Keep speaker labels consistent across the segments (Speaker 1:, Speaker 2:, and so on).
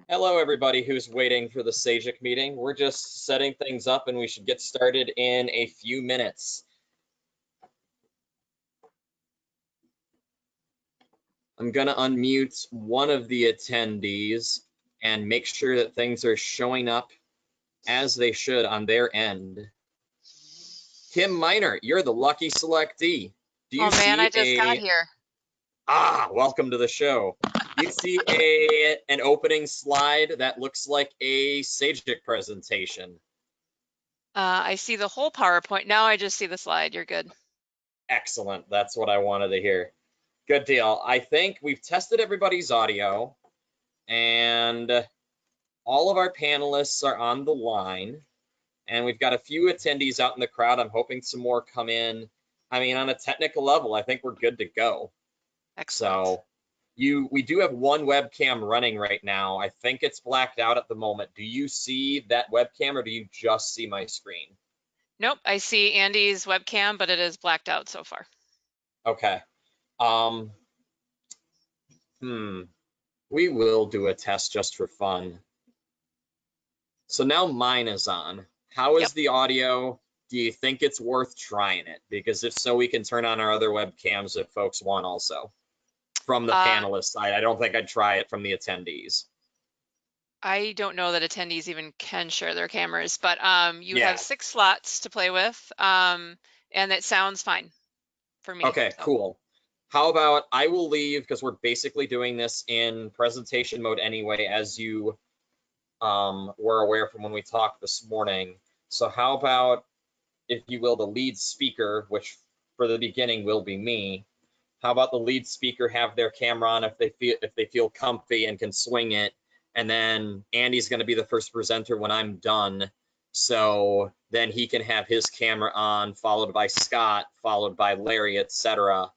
Speaker 1: Hello, everybody who's waiting for the SAGIC meeting. We're just setting things up and we should get started in a few minutes. I'm going to unmute one of the attendees and make sure that things are showing up as they should on their end. Kim Miner, you're the lucky selectee. Do you
Speaker 2: Oh man,
Speaker 1: see
Speaker 2: I just got here.
Speaker 1: Welcome to the show. You see an opening slide that looks like a SAGIC presentation.
Speaker 2: I see the whole PowerPoint. Now I just see the slide. You're good.
Speaker 1: Excellent. That's what I wanted to hear. Good deal. I think we've tested everybody's audio and all of our panelists are on the line, and we've got a few attendees out in the crowd. I'm hoping some more come in. I mean, on a technical level, I think we're good to go.
Speaker 2: Excellent.
Speaker 1: So we do have one webcam running right now. I think it's blacked out at the moment. Do you see that webcam or do you just see my screen?
Speaker 2: Nope, I see Andy's webcam, but it is blacked out so far.
Speaker 1: Okay. We will do a test just for fun. So now mine is on. How is the audio? Do you think it's worth trying it? Because if so, we can turn on our other webcams if folks want also. From the panelist side, I don't think I'd try it from the attendees.
Speaker 2: I don't know that attendees even can share their cameras, but you have 6 slots to play with, and it sounds fine for me.
Speaker 1: Okay, cool. How about I will leave because we're basically doing this in presentation mode anyway, as you were aware from when we talked this morning. So how about, if you will, the lead speaker, which for the beginning will be me. How about the lead speaker have their camera on if they feel comfy and can swing it, and then Andy's going to be the first presenter when I'm done. So then he can have his camera on, followed by Scott, followed by Larry, etc.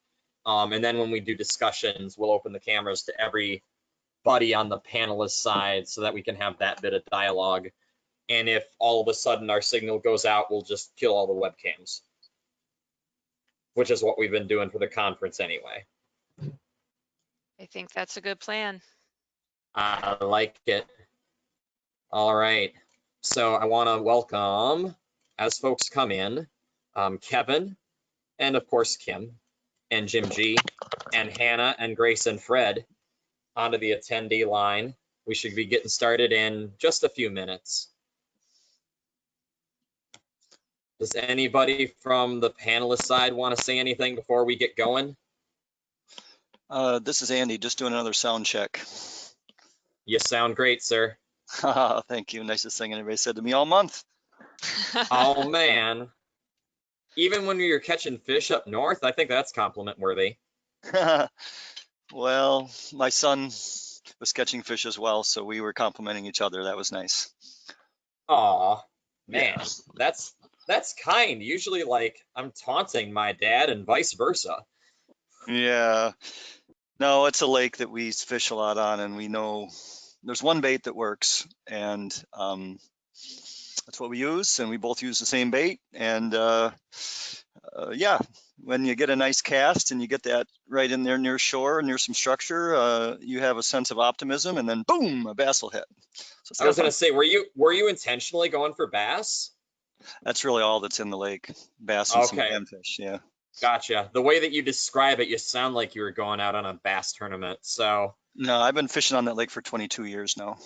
Speaker 1: And then when we do discussions, we'll open the cameras to everybody on the panelist side so that we can have that bit of dialogue. And if all of a sudden our signal goes out, we'll just kill all the webcams, which is what we've been doing for the conference anyway.
Speaker 2: I think that's a good plan.
Speaker 1: I like it. All right. So I want to welcome, as folks come in, Kevin, and of course Kim, and Jim G, and Hannah, and Grace, and Fred onto the attendee line. We should be getting started in just a few minutes. Does anybody from the panelist side want to say anything before we get going?
Speaker 3: This is Andy, just doing another sound check.
Speaker 1: You sound great, sir.
Speaker 3: Thank you. Nicest thing anybody said to me all month.
Speaker 1: Oh, man. Even when you're catching fish up north, I think that's compliment worthy.
Speaker 3: Well, my son was catching fish as well, so we were complimenting each other. That was nice.
Speaker 1: Aw, man,
Speaker 3: yeah.
Speaker 1: That's kind. Usually, like, I'm taunting my dad and vice versa.
Speaker 3: Yeah. No, it's a lake that we fish a lot on, and we know there's one bait that works, and that's what we use, and we both use the same bait. And yeah, when you get a nice cast and you get that right in there near shore, near some structure, you have a sense of optimism, and then boom, a bass will hit. So
Speaker 1: I was gonna say, were you intentionally going for bass?
Speaker 3: That's really all that's in the lake, bass and some panfish. Yeah.
Speaker 1: Gotcha. The way that you describe it, you sound like you were going out on a bass tournament. So.
Speaker 3: No, I've been fishing on that lake for 22 years now.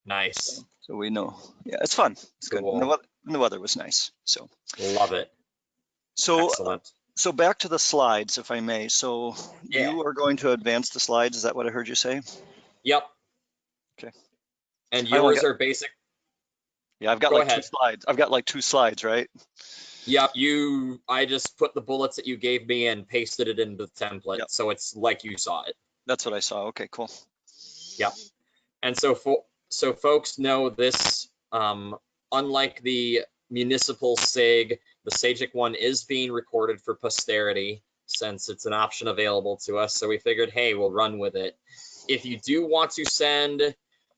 Speaker 1: Nice.
Speaker 3: So we know. Yeah, it's fun. It's cool. Good. And the weather was nice. So.
Speaker 1: Love it.
Speaker 3: So.
Speaker 1: Excellent.
Speaker 3: So back to the slides, if I may. So you are going to advance the slides. Is that what I heard you say?
Speaker 1: Yep.
Speaker 3: Okay.
Speaker 1: And yours are basic.
Speaker 3: Yeah, I've got like 2 slides. I've got like 2 slides, right?
Speaker 1: Yep. I just put the bullets that you gave me and pasted it into the template. Yep. So it's like you saw it.
Speaker 3: That's what I saw. Okay, cool.
Speaker 1: Yep. And so folks know this, unlike the municipal SIG, the SAGIC one is being recorded for posterity since it's an option available to us. So we figured, hey, we'll run with it. If you do want to send,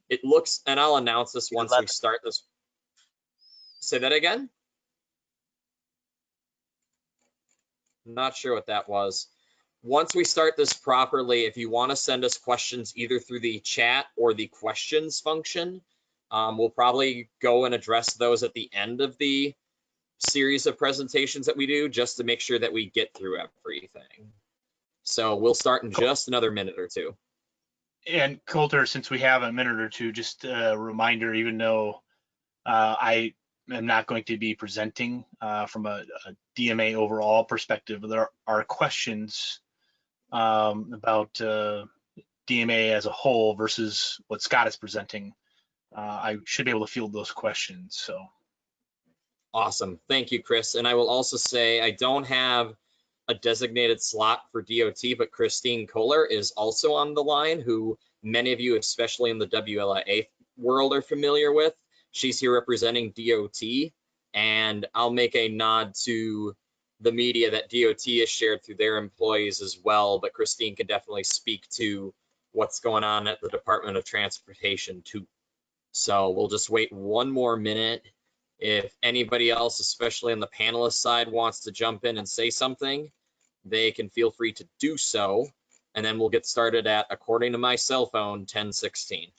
Speaker 1: it looks, and I'll announce this once we start this. Say that again? I'm not sure what that was. once we start this properly, if you want to send us questions either through the chat or the questions function, we'll probably go and address those at the end of the series of presentations that we do, just to make sure that we get through everything. So we'll start in just another minute or two.
Speaker 4: And Coulter, since we have a minute or two, just a reminder, even though I am not going to be presenting from a DMA overall perspective, there are questions about DMA as a whole versus what Scott is presenting. I should be able to field those questions. So
Speaker 1: awesome. Thank you, Chris. And I will also say I don't have a designated slot for DOT, but Christine Kohler is also on the line, who many of you, especially in the WLIA world, are familiar with. She's here representing DOT, and I'll make a nod to the media that DOT has shared through their employees as well, but Christine can definitely speak to what's going on at the Department of Transportation too. So we'll just wait one more minute. If anybody else, especially on the panelist side, wants to jump in and say something, they can feel free to do so. And then we'll get started at, according to my cell phone, 10:16.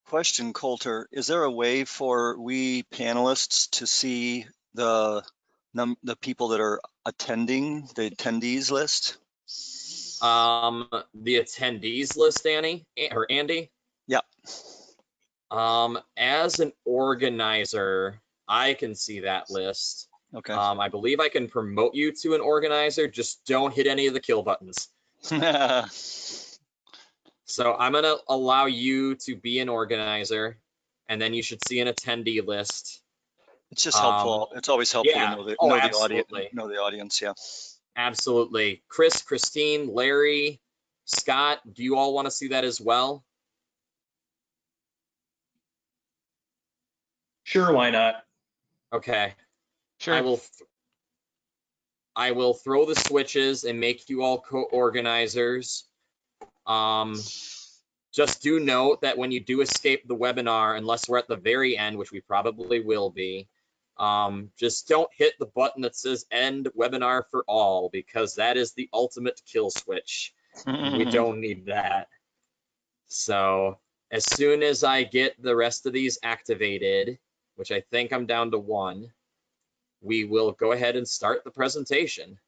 Speaker 3: Question, Coulter, is there a way for we panelists to see the people that are attending, the attendees list?
Speaker 1: The attendees list, Andy?
Speaker 3: Yeah.
Speaker 1: As an organizer, I can see that list.
Speaker 3: Okay.
Speaker 1: I believe I can promote you to an organizer, just don't hit any of the kill buttons. So I'm gonna allow you to be an organizer, and then you should see an attendee list.
Speaker 3: It's just helpful. It's always helpful to know the audience. Yeah.
Speaker 1: Absolutely. Chris, Christine, Larry, Scott, do you all want to see that as well?
Speaker 5: Sure, why not?
Speaker 1: Okay.
Speaker 4: sure.
Speaker 1: I will throw the switches and make you all co-organizers. Just do note that when you do escape the webinar, unless we're at the very end, which we probably will be, just don't hit the button that says end webinar for all, because that is the ultimate kill switch. We don't need that. So as soon as I get the rest of these activated, which I think I'm down to one, we will go ahead and start the presentation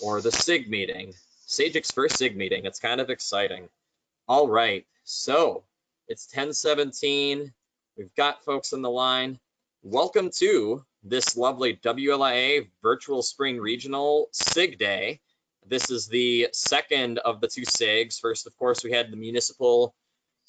Speaker 1: or the SIG meeting. SAGIC's first SIG meeting. It's kind of exciting. All right, so it's 10:17. We've got folks on the line. Welcome to this lovely WLIA Virtual Spring Regional SIG Day. This is the second of the two SIGs. First, of course, we had the Municipal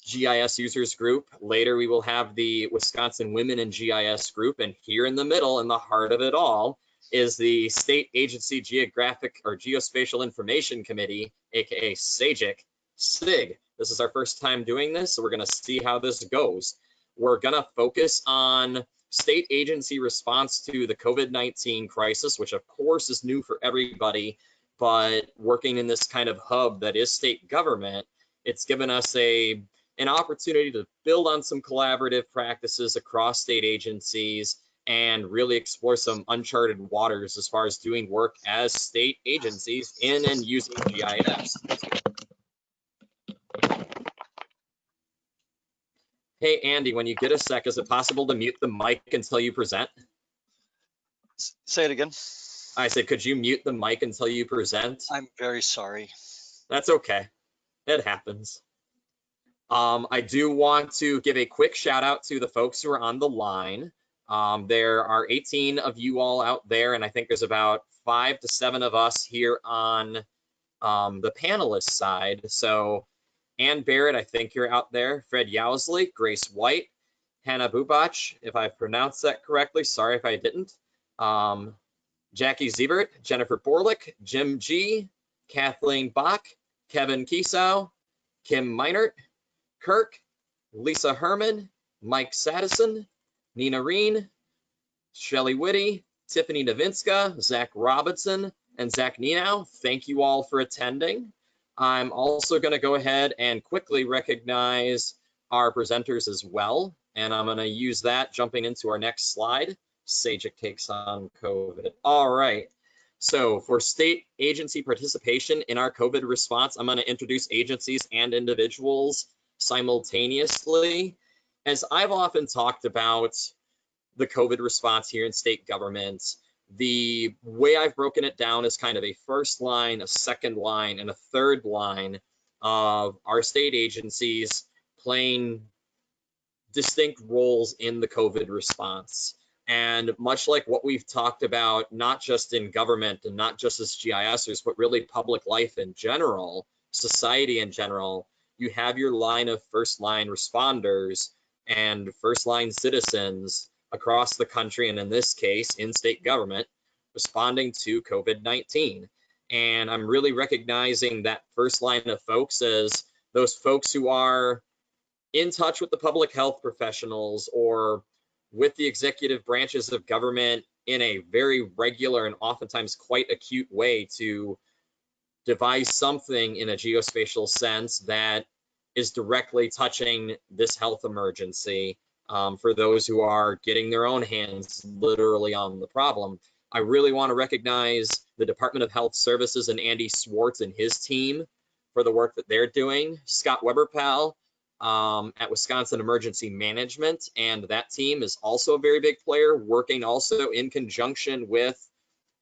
Speaker 1: GIS Users Group. Later, we will have the Wisconsin Women in GIS Group. And here in the middle, in the heart of it all, is the State Agency Geographic or Geospatial Information Committee, aka SAGIC SIG. This is our first time doing this, so we're going to see how this goes. We're going to focus on state agency response to the COVID-19 crisis, which of course is new for everybody, but working in this kind of hub that is state government, it's given us an opportunity to build on some collaborative practices across state agencies and really explore some uncharted waters as far as doing work as state agencies in and using GIS. Hey, Andy, when you get a sec, is it possible to mute the mic until you present?
Speaker 3: Say it again.
Speaker 1: I said, could you mute the mic until you present?
Speaker 3: I'm very sorry.
Speaker 1: That's okay. It happens. I do want to give a quick shout out to the folks who are on the line. There are 18 of you all out there, and I think there's about 5 to 7 of us here on the panelist side. So Ann Barrett, I think you're out there. Fred Yowsley, Grace White, Hannah Bubach, if I pronounced that correctly. Sorry if I didn't. Jackie Siebert, Jennifer Borlick, Jim G, Kathleen Bach, Kevin Kiesau, Kim Meinert, Kirk, Lisa Herman, Mike Sadison, Nina Reen, Shelley Whitty, Tiffany Novinska, Zach Robinson, and Zach Nenow. Thank you all for attending. I'm also going to go ahead and quickly recognize our presenters as well, and I'm going to use that jumping into our next slide. SAGIC takes on COVID. All right. So for state agency participation in our COVID response, I'm going to introduce agencies and individuals simultaneously. As I've often talked about the COVID response here in state government, the way I've broken it down is kind of a first line, a second line, and a third line of our state agencies playing distinct roles in the COVID response. And much like what we've talked about, not just in government and not just as GISers, but really public life in general, society in general, you have your line of first line responders and first line citizens across the country, and in this case, in state government, responding to COVID-19. And I'm really recognizing that first line of folks as those folks who are in touch with the public health professionals or with the executive branches of government in a very regular and oftentimes quite acute way to devise something in a geospatial sense that is directly touching this health emergency for those who are getting their own hands literally on the problem. I really want to recognize the Department of Health Services and Andy Swartz and his team for the work that they're doing. Scott Weberpal at Wisconsin Emergency Management, and that team is also a very big player, working also in conjunction with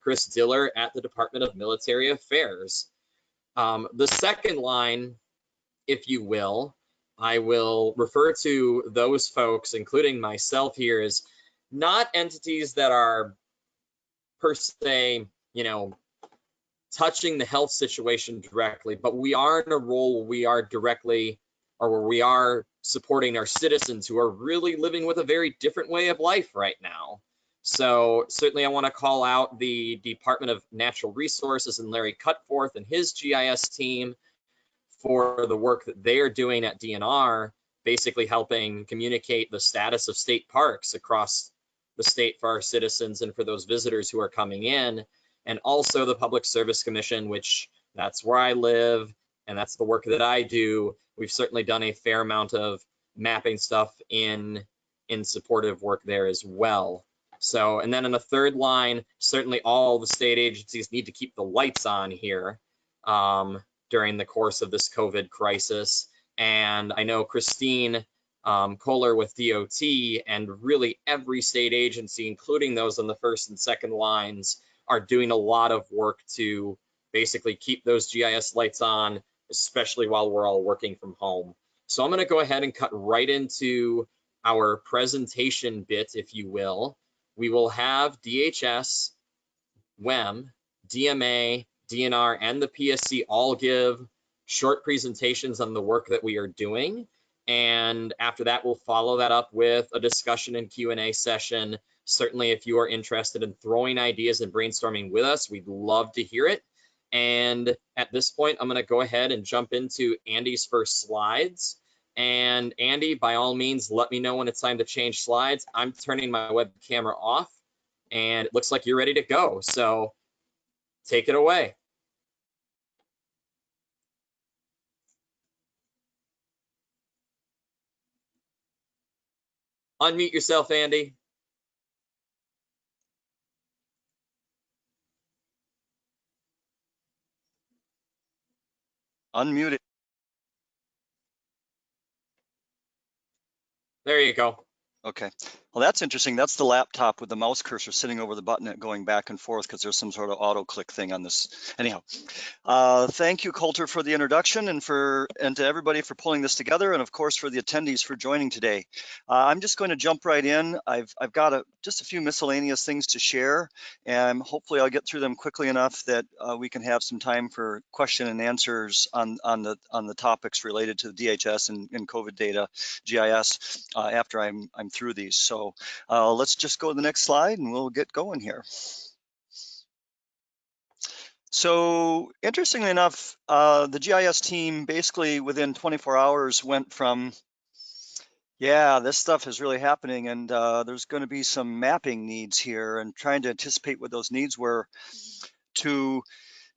Speaker 1: Chris Diller at the Department of Military Affairs. The second line, if you will, I will refer to those folks, including myself here, as not entities that are per se, you know, touching the health situation directly, but we are in a role where we are directly, or where we are supporting our citizens who are really living with a very different way of life right now. So certainly I want to call out the Department of Natural Resources and Larry Cutforth and his GIS team for the work that they are doing at DNR, basically helping communicate the status of state parks across the state for our citizens and for those visitors who are coming in, and also the Public Service Commission, which that's where I live and that's the work that I do. We've certainly done a fair amount of mapping stuff in supportive work there as well. So, and then in the third line, certainly all the state agencies need to keep the lights on here during the course of this COVID crisis. And I know Christine Kohler with DOT and really every state agency, including those on the first and second lines, are doing a lot of work to basically keep those GIS lights on, especially while we're all working from home. So I'm going to go ahead and cut right into our presentation bit, if you will. We will have DHS, WEM, DMA, DNR, and the PSC all give short presentations on the work that we are doing. And after that, we'll follow that up with a discussion and Q&A session. Certainly, if you are interested in throwing ideas and brainstorming with us, we'd love to hear it. And at this point, I'm going to go ahead and jump into Andy's first slides. And Andy, by all means, let me know when it's time to change slides. I'm turning my web camera off, and it looks like you're ready to go. So take it away. Unmute yourself, Andy.
Speaker 3: Unmute it.
Speaker 1: There you go.
Speaker 3: Okay. Well, that's interesting. That's the laptop with the mouse cursor sitting over the button and going back and forth because there's some sort of auto click thing on this. Anyhow, thank you, Coulter, for the introduction and to everybody for pulling this together, and of course for the attendees for joining today. I'm just going to jump right in. I've got just a few miscellaneous things to share, and hopefully I'll get through them quickly enough that we can have some time for question and answers on the topics related to the DHS and COVID data GIS after I'm through these. So let's just go to the next slide and we'll get going here. So interestingly enough, the GIS team basically within 24 hours went from, yeah, this stuff is really happening and there's going to be some mapping needs here, and trying to anticipate what those needs were, to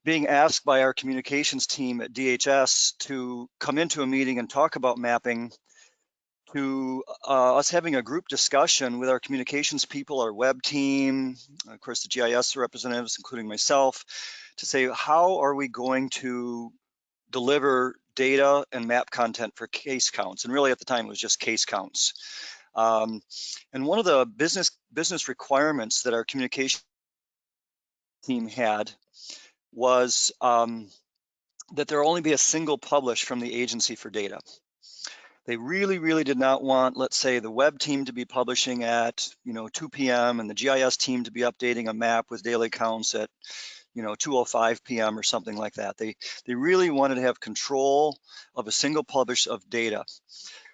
Speaker 3: being asked by our communications team at DHS to come into a meeting and talk about mapping to us having a group discussion with our communications people, our web team, of course the GIS representatives, including myself, to say how are we going to deliver data and map content for case counts. And really at the time it was just case counts. And one of the business requirements that our communication team had was that there only be a single publish from the agency for data. They really, really did not want, let's say, the web team to be publishing at 2 p.m. and the GIS team to be updating a map with daily counts at 2:05 p.m. or something like that. They really wanted to have control of a single publish of data.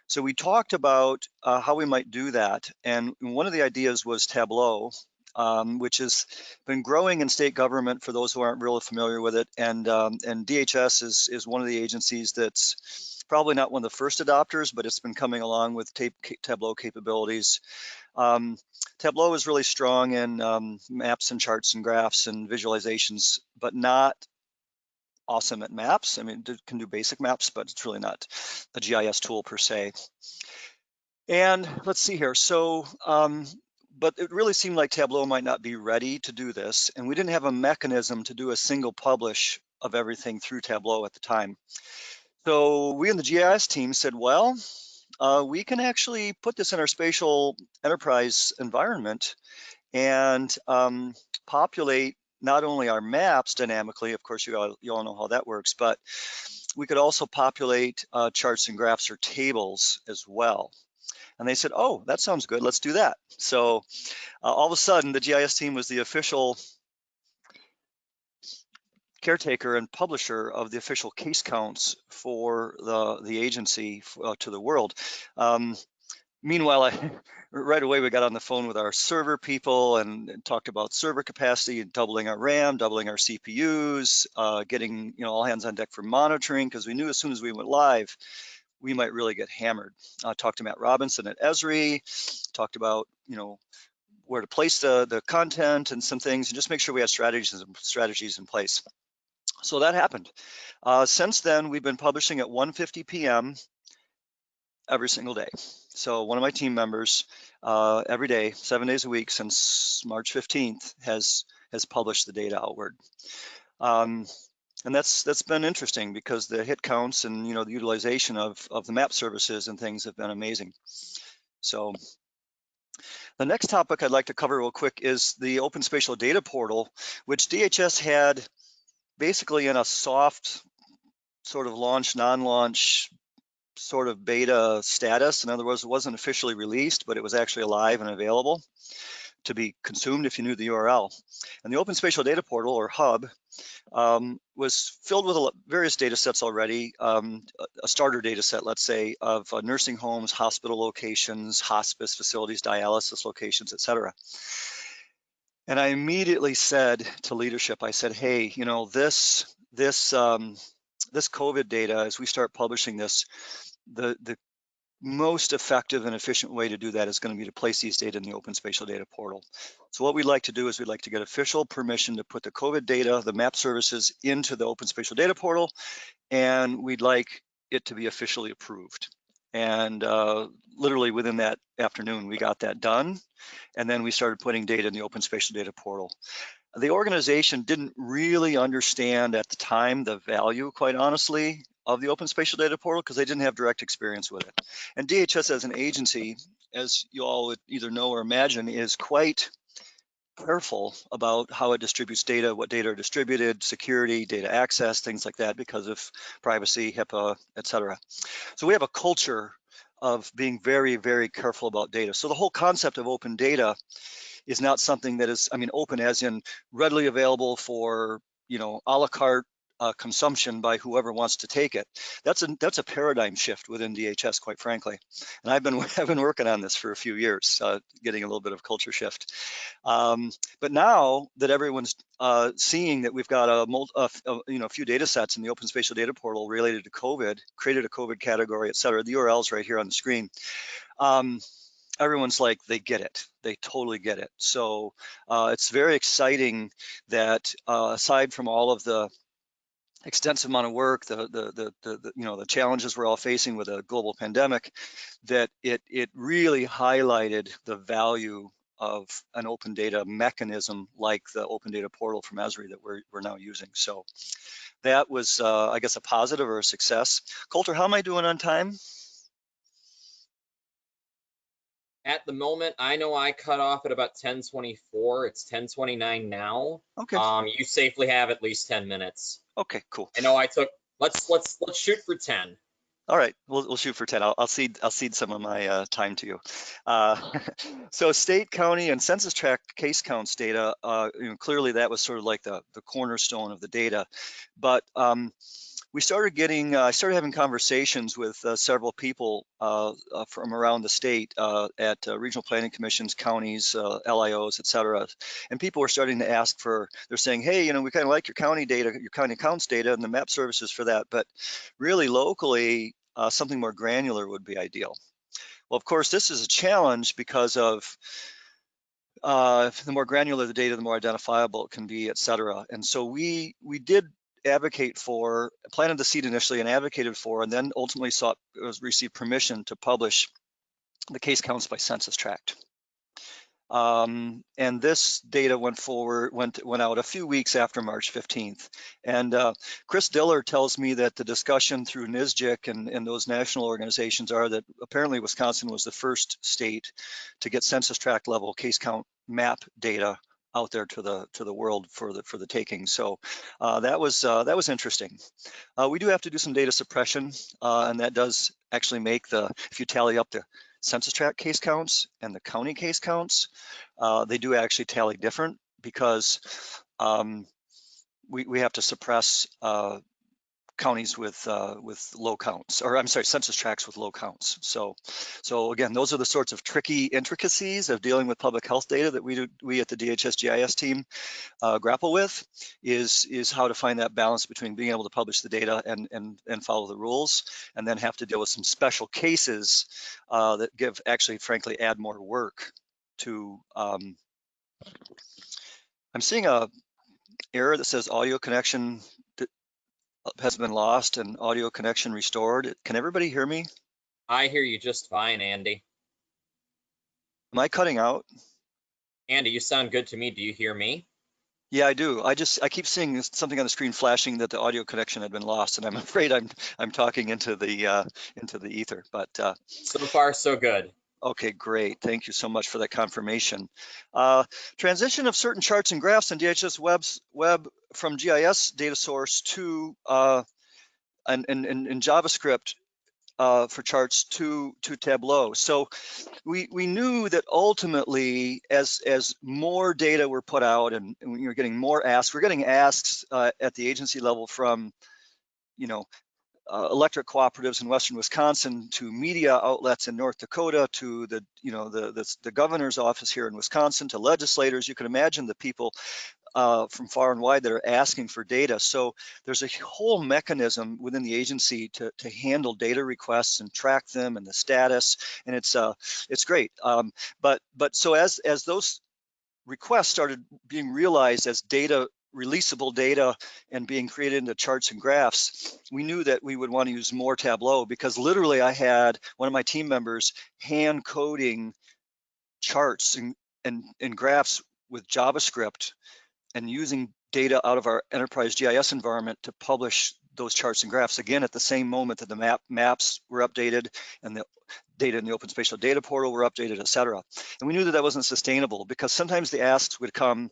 Speaker 3: So we talked about how we might do that, and one of the ideas was Tableau, which has been growing in state government for those who aren't really familiar with it, and DHS is one of the agencies that's probably not one of the first adopters, but it's been coming along with Tableau capabilities. Tableau is really strong in maps and charts and graphs and visualizations, but not awesome at maps. I mean, it can do basic maps, but it's really not a GIS tool per se. And let's see here. So, but it really seemed like Tableau might not be ready to do this, and we didn't have a mechanism to do a single publish of everything through Tableau at the time. So we in the GIS team said, well, we can actually put this in our spatial enterprise environment and populate not only our maps dynamically, of course you all know how that works, but we could also populate charts and graphs or tables as well. And they said, oh, that sounds good, let's do that. So all of a sudden the GIS team was the official caretaker and publisher of the official case counts for the agency to the world. Meanwhile, right away we got on the phone with our server people and talked about server capacity, doubling our RAM, doubling our CPUs, getting all hands on deck for monitoring, because we knew as soon as we went live, we might really get hammered. Talked to Matt Robinson at Esri, talked about where to place the content and some things, and just make sure we had strategies in place. So that happened. Since then, we've been publishing at 1:50 p.m. every single day. So one of my team members every day, 7 days a week since March 15th has published the data outward. And that's been interesting because the hit counts and the utilization of the map services and things have been amazing. So the next topic I'd like to cover real quick is the Open Spatial Data Portal, which DHS had basically in a soft sort of launch, non-launch sort of beta status. In other words, it wasn't officially released, but it was actually alive and available to be consumed if you knew the URL. And the Open Spatial Data Portal, or Hub, was filled with various data sets already, a starter data set, let's say, of nursing homes, hospital locations, hospice facilities, dialysis locations, etc. And I immediately said to leadership, I said, hey, this COVID data, as we start publishing this, the most effective and efficient way to do that is going to be to place these data in the Open Spatial Data Portal. So what we'd like to do is we'd like to get official permission to put the COVID data, the map services, into the Open Spatial Data Portal, and we'd like it to be officially approved. And literally within that afternoon, we got that done. And then we started putting data in the Open Spatial Data Portal. The organization didn't really understand at the time the value, quite honestly, of the Open Spatial Data Portal because they didn't have direct experience with it. And DHS as an agency, as you all would either know or imagine, is quite careful about how it distributes data, what data are distributed, security, data access, things like that because of privacy, HIPAA, etc. So we have a culture of being very, very careful about data. So the whole concept of open data is not something that is, open as in readily available for, a la carte consumption by whoever wants to take it. That's a paradigm shift within DHS, quite frankly. And I've been working on this for a few years, getting a little bit of culture shift. But now that everyone's seeing that we've got a few data sets in the Open Spatial Data Portal related to COVID, created a COVID category, et cetera, the URL's right here on the screen. Everyone's like, they get it. They totally get it. So it's very exciting that aside from all of the extensive amount of work, the you know, the challenges we're all facing with a global pandemic, that it really highlighted the value of an open data mechanism like the open data portal from Esri that we're now using. So that was, I guess, a positive or a success. Coulter, how am I doing on time?
Speaker 1: At the moment, I know I cut off at about 10:24. It's 10:29 now.
Speaker 3: Okay.
Speaker 1: You safely have at least 10 minutes.
Speaker 3: Okay, cool.
Speaker 1: I know I took. Let's shoot for 10.
Speaker 3: All right, we'll shoot for 10. I'll cede some of my time to you. So state, county, and census tract case counts data. You know, clearly that was sort of like the cornerstone of the data, but we started getting, I started having conversations with several people from around the state at regional planning commissions, counties, LIOs, et cetera. And people were starting to ask for, they're saying, hey, you know, we kind of like your county data, your county accounts data and the map services for that, but really locally, something more granular would be ideal. Well, of course, this is a challenge because of the more granular the data, the more identifiable it can be, et cetera. And so we did advocate for, planted the seed initially and advocated for, and then ultimately received permission to publish the case counts by census tract. And this data went out a few weeks after March 15th. And Chris Diller tells me that the discussion through NSGIC and those national organizations are that apparently Wisconsin was the first state to get census tract level case count map data out there to the world for the taking. So that was interesting. We do have to do some data suppression, and that does actually make if you tally up the census tract case counts and the county case counts, they do actually tally different because we have to suppress counties with low counts, or I'm sorry, census tracts with low counts. So again, those are the sorts of tricky intricacies of dealing with public health data that we at the DHS GIS team grapple with, is how to find that balance between being able to publish the data and follow the rules, and then have to deal with some special cases that actually frankly add more work to. I'm seeing a error that says audio connection has been lost and audio connection restored. Can everybody hear me?
Speaker 1: I hear you just fine, Andy.
Speaker 3: Am I cutting out?
Speaker 1: Andy, you sound good to me. Do you hear me?
Speaker 3: Yeah, I do. I keep seeing something on the screen flashing that the audio connection had been lost, and I'm afraid I'm talking into the ether. But
Speaker 1: so far, so good.
Speaker 3: Okay, great. Thank you so much for that confirmation. Transition of certain charts and graphs in DHS Web from GIS data source to in JavaScript for charts to Tableau. So we knew that ultimately, as more data were put out and you're getting more asks, we're getting asks at the agency level from, you know, electric cooperatives in Western Wisconsin to media outlets in North Dakota to the governor's office here in Wisconsin to legislators. You can imagine the people from far and wide that are asking for data. So there's a whole mechanism within the agency to handle data requests and track them and the status, and it's great. But so as those requests started being realized as releasable data and being created into charts and graphs, we knew that we would want to use more Tableau, because literally I had one of my team members hand coding charts and graphs with JavaScript and using data out of our enterprise GIS environment to publish those charts and graphs, again at the same moment that the maps were updated and the data in the open spatial data portal were updated, et cetera. And we knew that that wasn't sustainable, because sometimes the asks would come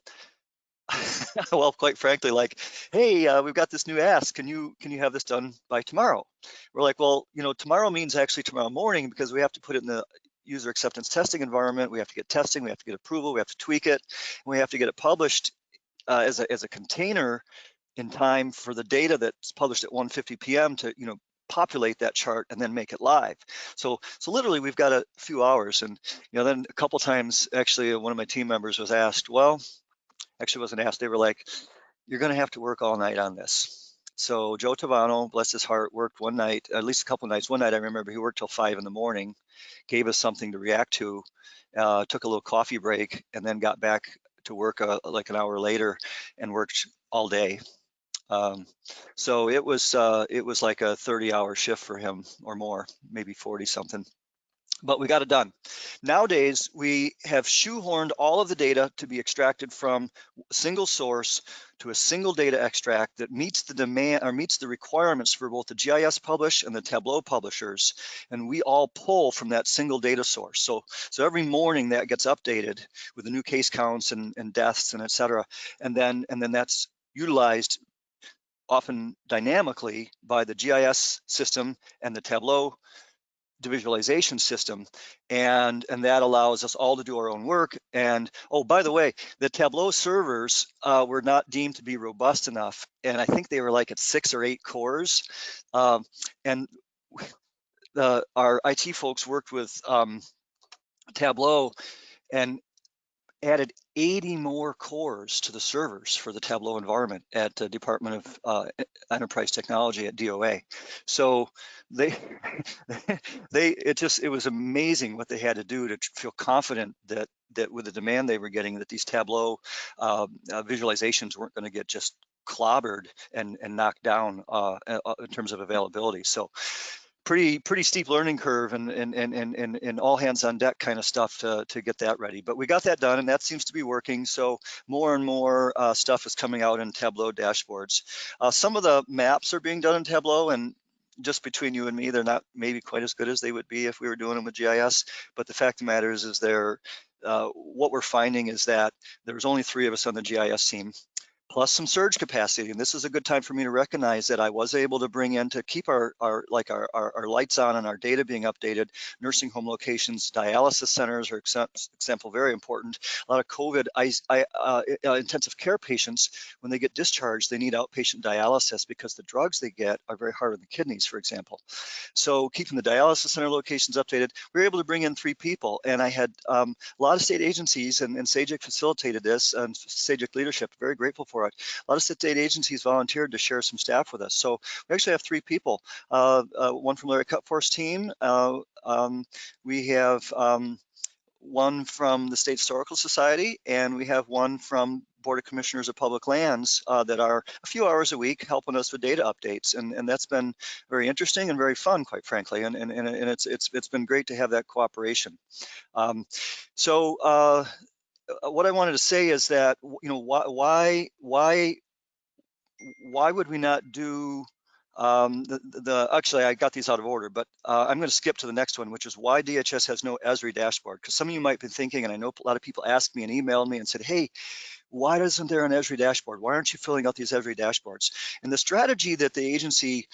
Speaker 3: well, quite frankly, like, hey, we've got this new ask. Can you have this done by tomorrow? We're like, well, you know, tomorrow means actually tomorrow morning, because we have to put it in the user acceptance testing environment. We have to get testing, we have to get approval, we have to tweak it, and we have to get it published as a container in time for the data that's published at 1:50 p.m. to, you know, populate that chart and then make it live. So literally we've got a few hours. And, you know, then a couple times actually one of my team members was asked, well, actually wasn't asked, they were like, you're going to have to work all night on this. So Joe Tavano, bless his heart, worked one night, at least a couple of nights. One night I remember he worked till 5 in the morning, gave us something to react to, took a little coffee break, and then got back to work like an hour later and worked all day. So it was like a 30-hour shift for him or more, maybe 40 something. But we got it done. Nowadays, we have shoehorned all of the data to be extracted from a single source to a single data extract that meets the demand or meets the requirements for both the GIS publish and the Tableau publishers. And we all pull from that single data source. So every morning that gets updated with the new case counts and deaths and et cetera. And then that's utilized often dynamically by the GIS system and the Tableau visualization system, and that allows us all to do our own work. And oh, by the way, the Tableau servers were not deemed to be robust enough, and I think they were like at 6 or 8 cores. And our IT folks worked with Tableau and added 80 more cores to the servers for the Tableau environment at the Department of Enterprise Technology at DOA. So it was amazing what they had to do to feel confident that with the demand they were getting, that these Tableau visualizations weren't going to get just clobbered and knocked down in terms of availability. So pretty steep learning curve and all hands on deck kind of stuff to get that ready. But we got that done, and that seems to be working. So more and more stuff is coming out in Tableau dashboards. Some of the maps are being done in Tableau, and just between you and me, they're not maybe quite as good as they would be if we were doing them with GIS. But the fact of the matter is they're what we're finding is that there's only 3 of us on the GIS team, plus some surge capacity. And this is a good time for me to recognize that I was able to bring in, to keep our lights on and our data being updated. Nursing home locations, dialysis centers are example, very important. A lot of COVID intensive care patients, when they get discharged, they need outpatient dialysis because the drugs they get are very hard on the kidneys, for example. So keeping the dialysis center locations updated, we were able to bring in 3 people. And I had a lot of state agencies, and SAGIC facilitated this, and SAGIC leadership, very grateful for it. A lot of state agencies volunteered to share some staff with us. So we actually have 3 people, one from Larry Cutforth's team. We have one from the State Historical Society, and we have one from Board of Commissioners of Public Lands that are a few hours a week helping us with data updates, and that's been very interesting and very fun, quite frankly, and it's been great to have that cooperation. What I wanted to say is that, you know, why would we not do actually, I got these out of order, but I'm going to skip to the next one, which is why DHS has no Esri dashboard. Because some of you might be thinking, and I know a lot of people asked me and emailed me and said, hey, why isn't there an Esri dashboard? Why aren't you filling out these Esri dashboards? And the strategy that the agency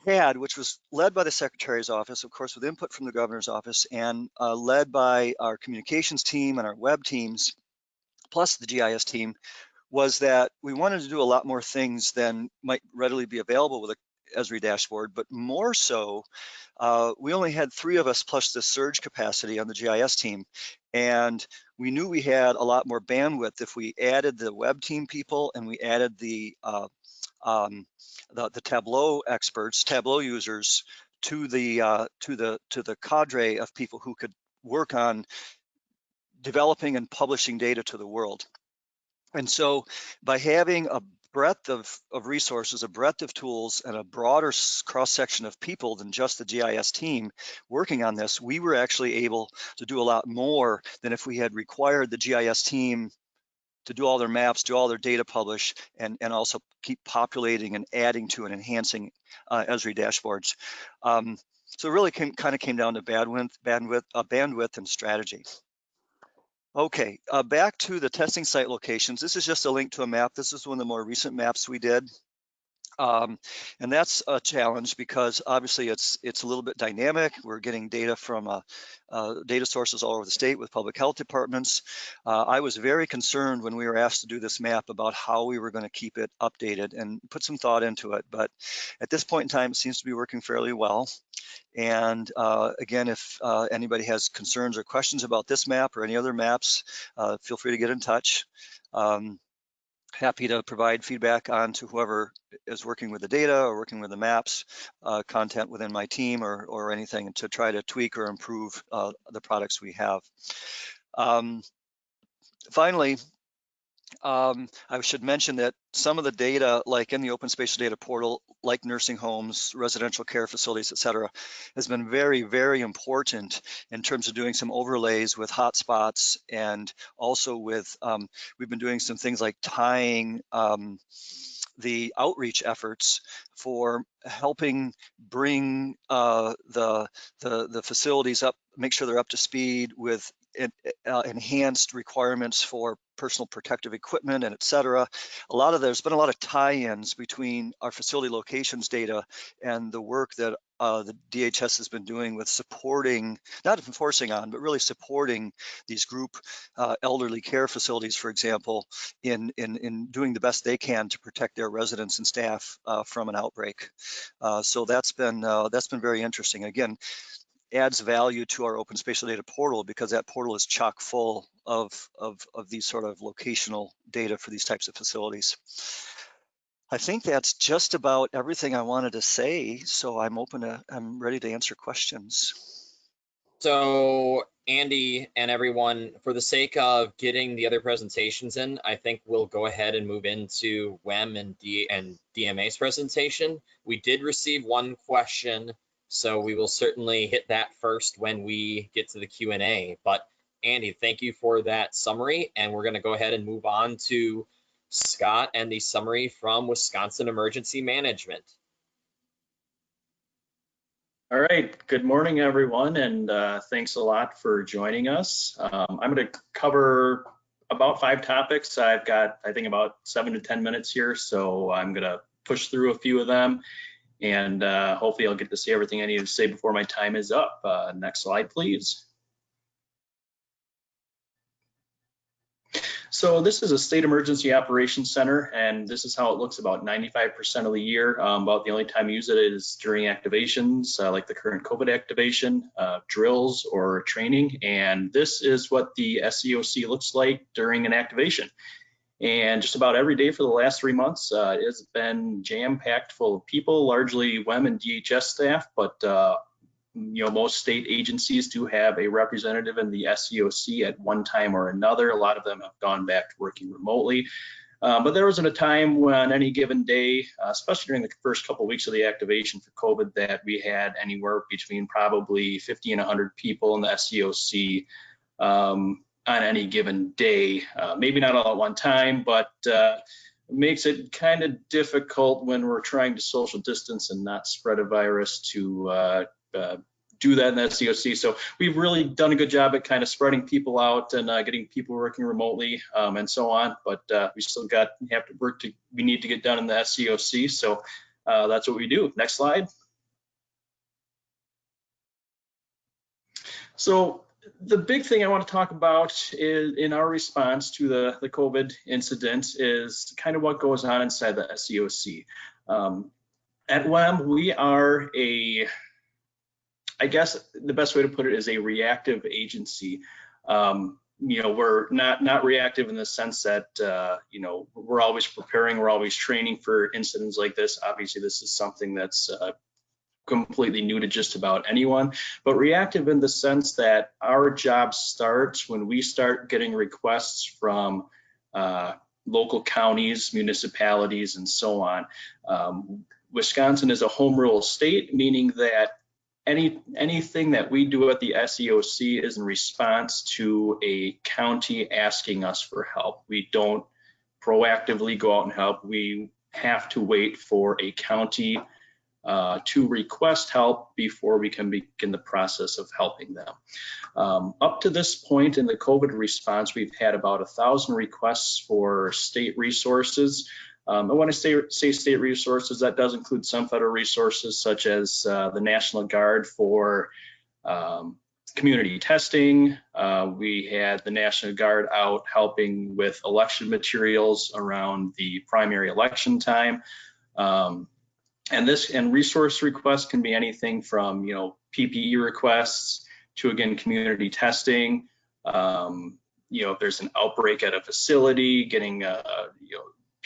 Speaker 3: had, which was led by the Secretary's office, of course, with input from the Governor's office, and led by our communications team and our web teams, plus the GIS team, was that we wanted to do a lot more things than might readily be available with a Esri dashboard, but more so, we only had 3 of us plus the surge capacity on the GIS team. And we knew we had a lot more bandwidth if we added the web team people and we added the Tableau experts, Tableau users to the cadre of people who could work on developing and publishing data to the world. And so by having a breadth of resources, a breadth of tools, and a broader cross-section of people than just the GIS team working on this, we were actually able to do a lot more than if we had required the GIS team to do all their maps, do all their data publish, and also keep populating and adding to and enhancing Esri dashboards. So it really kind of came down to bandwidth and strategy. Okay, back to the testing site locations. This is just a link to a map. This is one of the more recent maps we did. And that's a challenge because obviously it's a little bit dynamic. We're getting data from data sources all over the state with public health departments. I was very concerned when we were asked to do this map about how we were going to keep it updated and put some thought into it. But at this point in time, it seems to be working fairly well. And again, if anybody has concerns or questions about this map or any other maps, feel free to get in touch. Happy to provide feedback on to whoever is working with the data or working with the maps, content within my team or anything to try to tweak or improve the products we have. Finally, I should mention that some of the data, like in the open spatial data portal, like nursing homes, residential care facilities, et cetera, has been very, very important in terms of doing some overlays with hotspots, and also with, we've been doing some things like tying the outreach efforts for helping bring the facilities up, make sure they're up to speed with enhanced requirements for personal protective equipment and et cetera. There's been a lot of tie-ins between our facility locations data and the work that the DHS has been doing with supporting, not enforcing on, but really supporting these group elderly care facilities, for example, in doing the best they can to protect their residents and staff from an outbreak. So that's been very interesting. Again, adds value to our open spatial data portal, because that portal is chock full of these sort of locational data for these types of facilities. I think that's just about everything I wanted to say. So I'm ready to answer questions.
Speaker 1: So Andy and everyone, for the sake of getting the other presentations in, I think we'll go ahead and move into WEM and DMA's presentation. We did receive one question, so we will certainly hit that first when we get to the Q&A. But Andy, thank you for that summary, and we're going to go ahead and move on to Scott and the summary from Wisconsin Emergency Management.
Speaker 5: All right, good morning, everyone, and thanks a lot for joining us. I'm going to cover about 5 topics. I've got, I think, about 7 to 10 minutes here, so I'm going to push through a few of them, and hopefully I'll get to say everything I need to say before my time is up. Next slide, please. So this is a state emergency operations center, and this is how it looks about 95% of the year. About the only time you use it is during activations, like the current COVID activation, drills, or training. And this is what the SEOC looks like during an activation. And just about every day for the last 3 months, it has been jam-packed full of people, largely WEM and DHS staff, but most state agencies do have a representative in the SEOC at one time or another. A lot of them have gone back to working remotely. But there wasn't a time when any given day, especially during the first couple of weeks of the activation for COVID, that we had anywhere between probably 50 and 100 people in the SEOC on any given day. Maybe not all at one time, but it makes it kind of difficult when we're trying to social distance and not spread a virus to do that in the SEOC. So we've really done a good job at kind of spreading people out and getting people working remotely and so on. But we still have to work we need to get done in the SEOC. So that's what we do. Next slide. So the big thing I want to talk about is in our response to the COVID incident is kind of what goes on inside the SEOC. At WEM, we are I guess the best way to put it is a reactive agency. We're not reactive in the sense that, we're always preparing, we're always training for incidents like this. Obviously, this is something that's completely new to just about anyone, but reactive in the sense that our job starts when we start getting requests from local counties, municipalities, and so on. Wisconsin is a home rule state, meaning that anything that we do at the SEOC is in response to a county asking us for help. We don't proactively go out and help. We have to wait for a county to request help before we can begin the process of helping them. Up to this point in the COVID response, we've had about 1,000 requests for state resources. And when I say state resources, that does include some federal resources, such as the National Guard for community testing. We had the National Guard out helping with election materials around the primary election time. And resource requests can be anything from, PPE requests to, again, community testing. If there's an outbreak at a facility, getting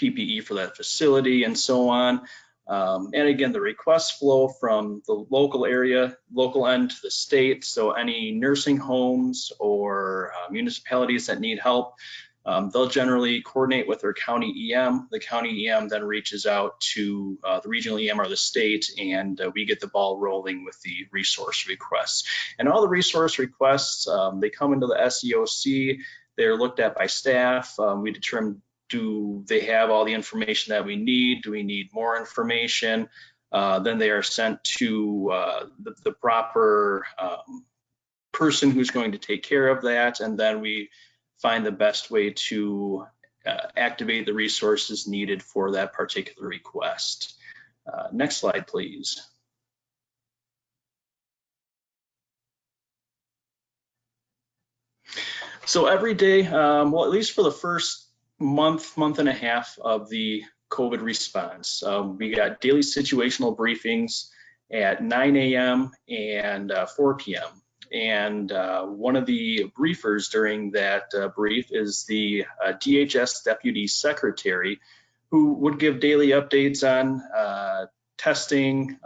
Speaker 5: PPE for that facility and so on. And again, the requests flow from the local end to the state. So any nursing homes or municipalities that need help, They'll generally coordinate with their county EM. The county EM then reaches out to the regional EM or the state, and we get the ball rolling with the resource requests. And all the resource requests, they come into the SEOC, they're looked at by staff. We determine, do they have all the information that we need? Do we need more information? Then they are sent to the proper person who's going to take care of that, and then we find the best way to activate the resources needed for that particular request. Next slide, please. So every day, well, at least for the first month and a half of the COVID response, we got daily situational briefings at 9 a.m. and 4 p.m. And one of the briefers during that brief is the DHS Deputy Secretary, who would give daily updates on testing,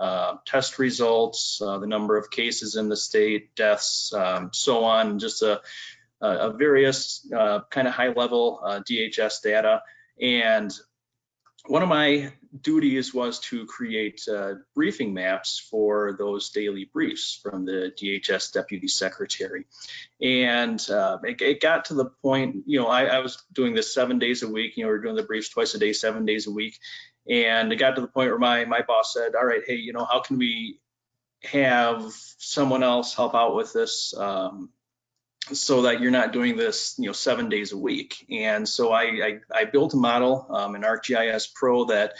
Speaker 5: test results, the number of cases in the state, deaths, so on, just a various kind of high-level DHS data. And one of my duties was to create briefing maps for those daily briefs from the DHS Deputy Secretary. And it got to the point, I was doing this 7 days a week, we were doing the briefs twice a day, 7 days a week. And it got to the point where my boss said, all right, hey, how can we have someone else help out with this so that you're not doing this 7 days a week? And so I built a model in ArcGIS Pro that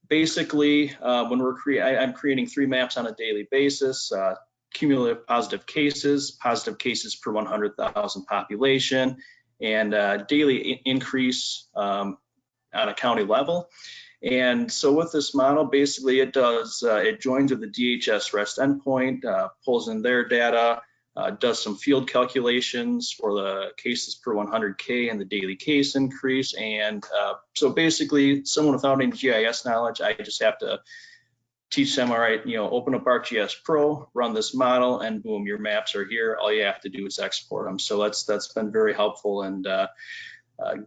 Speaker 5: basically when I'm creating 3 maps on a daily basis, cumulative positive cases per 100,000 population, and daily increase on a county level. And so with this model, basically it joins with the DHS REST endpoint, pulls in their data, does some field calculations for the cases per 100K and the daily case increase. And so basically, someone without any GIS knowledge, I just have to teach them, all right, open up ArcGIS Pro, run this model, and boom, your maps are here. All you have to do is export them. So that's been very helpful, and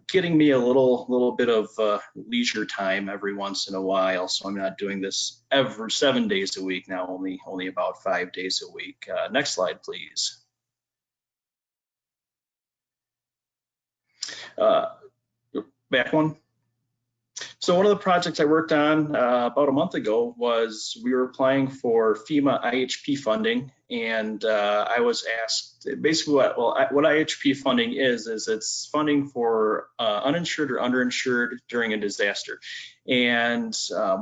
Speaker 5: getting me a little bit of leisure time every once in a while. So I'm not doing this every 7 days a week now, only about 5 days a week. Next slide, please. Back one. So one of the projects I worked on about a month ago was we were applying for FEMA IHP funding, and I was asked basically what IHP funding is it's funding for uninsured or underinsured during a disaster. And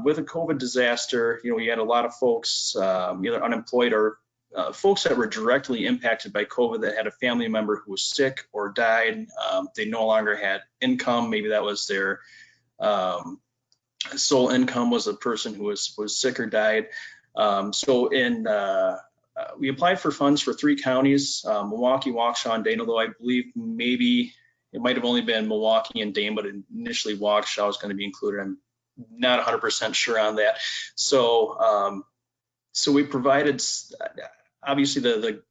Speaker 5: with a COVID disaster, we had a lot of folks either unemployed or folks that were directly impacted by COVID that had a family member who was sick or died. They no longer had income. Maybe that was their sole income, was a person who was sick or died. So we applied for funds for 3 counties, Milwaukee, Waukesha, and Dane, although I believe maybe it might have only been Milwaukee and Dane, but initially Waukesha was going to be included. I'm not 100% sure on that. So so we provided, obviously, the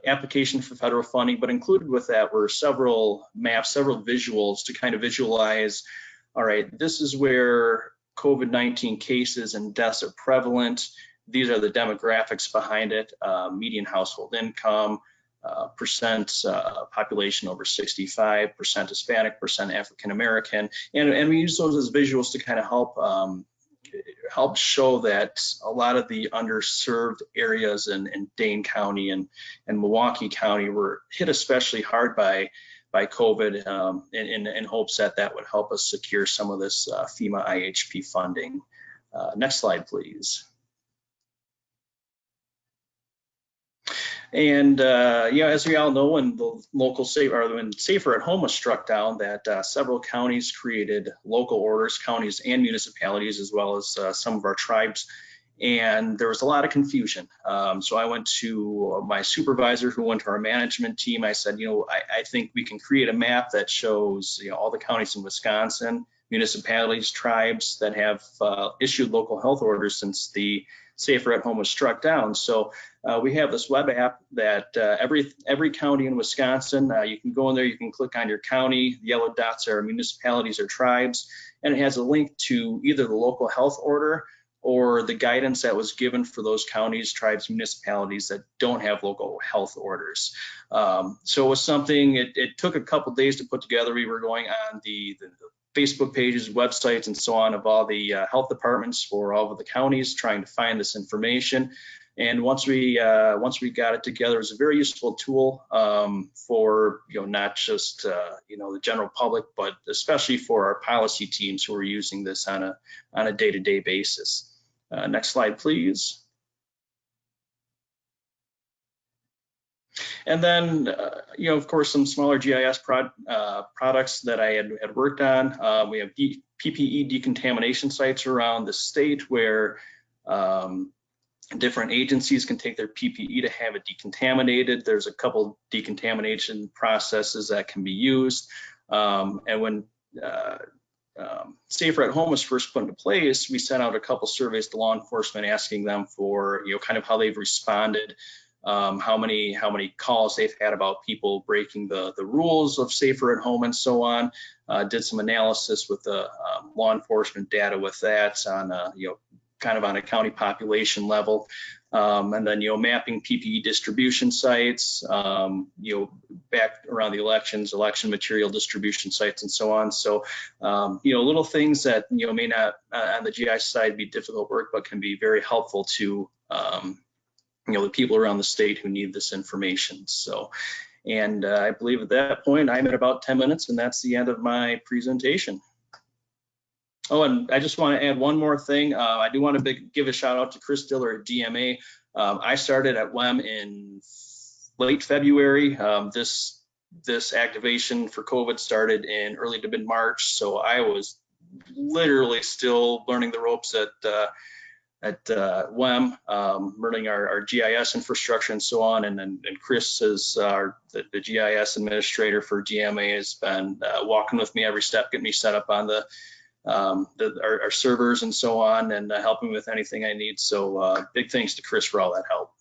Speaker 5: application for federal funding, but included with that were several maps, several visuals to kind of visualize, all right, this is where COVID-19 cases and deaths are prevalent. These are the demographics behind it, median household income, percent population over 65, percent Hispanic, percent African American. And we use those as visuals to kind of help show that a lot of the underserved areas in Dane County and Milwaukee County were hit especially hard by COVID, in hopes that would help us secure some of this FEMA IHP funding. Next slide, please. And as we all know, when the local when Safer at Home was struck down, that several counties created local orders, counties and municipalities, as well as some of our tribes. And there was a lot of confusion. So I went to my supervisor, who went to our management team. I said, I think we can create a map that shows all the counties in Wisconsin. municipalities, tribes that have issued local health orders since the Safer at Home was struck down. So we have this web app that every county in Wisconsin, you can go in there, you can click on your county, the yellow dots are municipalities or tribes, and it has a link to either the local health order or the guidance that was given for those counties, tribes, municipalities that don't have local health orders. So it was something, it took a couple days to put together. We were going on the Facebook pages, websites, and so on of all the health departments for all of the counties, trying to find this information. And once we got it together, it was a very useful tool for not just the general public, but especially for our policy teams who are using this on a day-to-day basis. Next slide, please. And then, of course, some smaller GIS products that I had worked on. We have PPE decontamination sites around the state where different agencies can take their PPE to have it decontaminated. There's a couple decontamination processes that can be used. And when Safer at Home was first put into place, we sent out a couple surveys to law enforcement asking them for, kind of how they've responded, how many calls they've had about people breaking the rules of Safer at Home and so on. Did some analysis with the law enforcement data with that on kind of on a county population level, and then mapping PPE distribution sites, back around the elections, election material distribution sites, and so on. So little things that may not on the GI side be difficult work, but can be very helpful to the people around the state who need this information. So, and I believe at that point I'm at about 10 minutes, and that's the end of my presentation. Oh, and I just want to add one more thing. I do want to give a shout out to Chris Diller at DMA. I started at WEM in late February. This activation for COVID started in early to mid-March, so I was literally still learning the ropes at WEM, learning our GIS infrastructure and so on. And Chris is the GIS administrator for DMA, has been walking with me every step, getting me set up on our servers and so on, and helping with anything I need. So big thanks to Chris for all that help.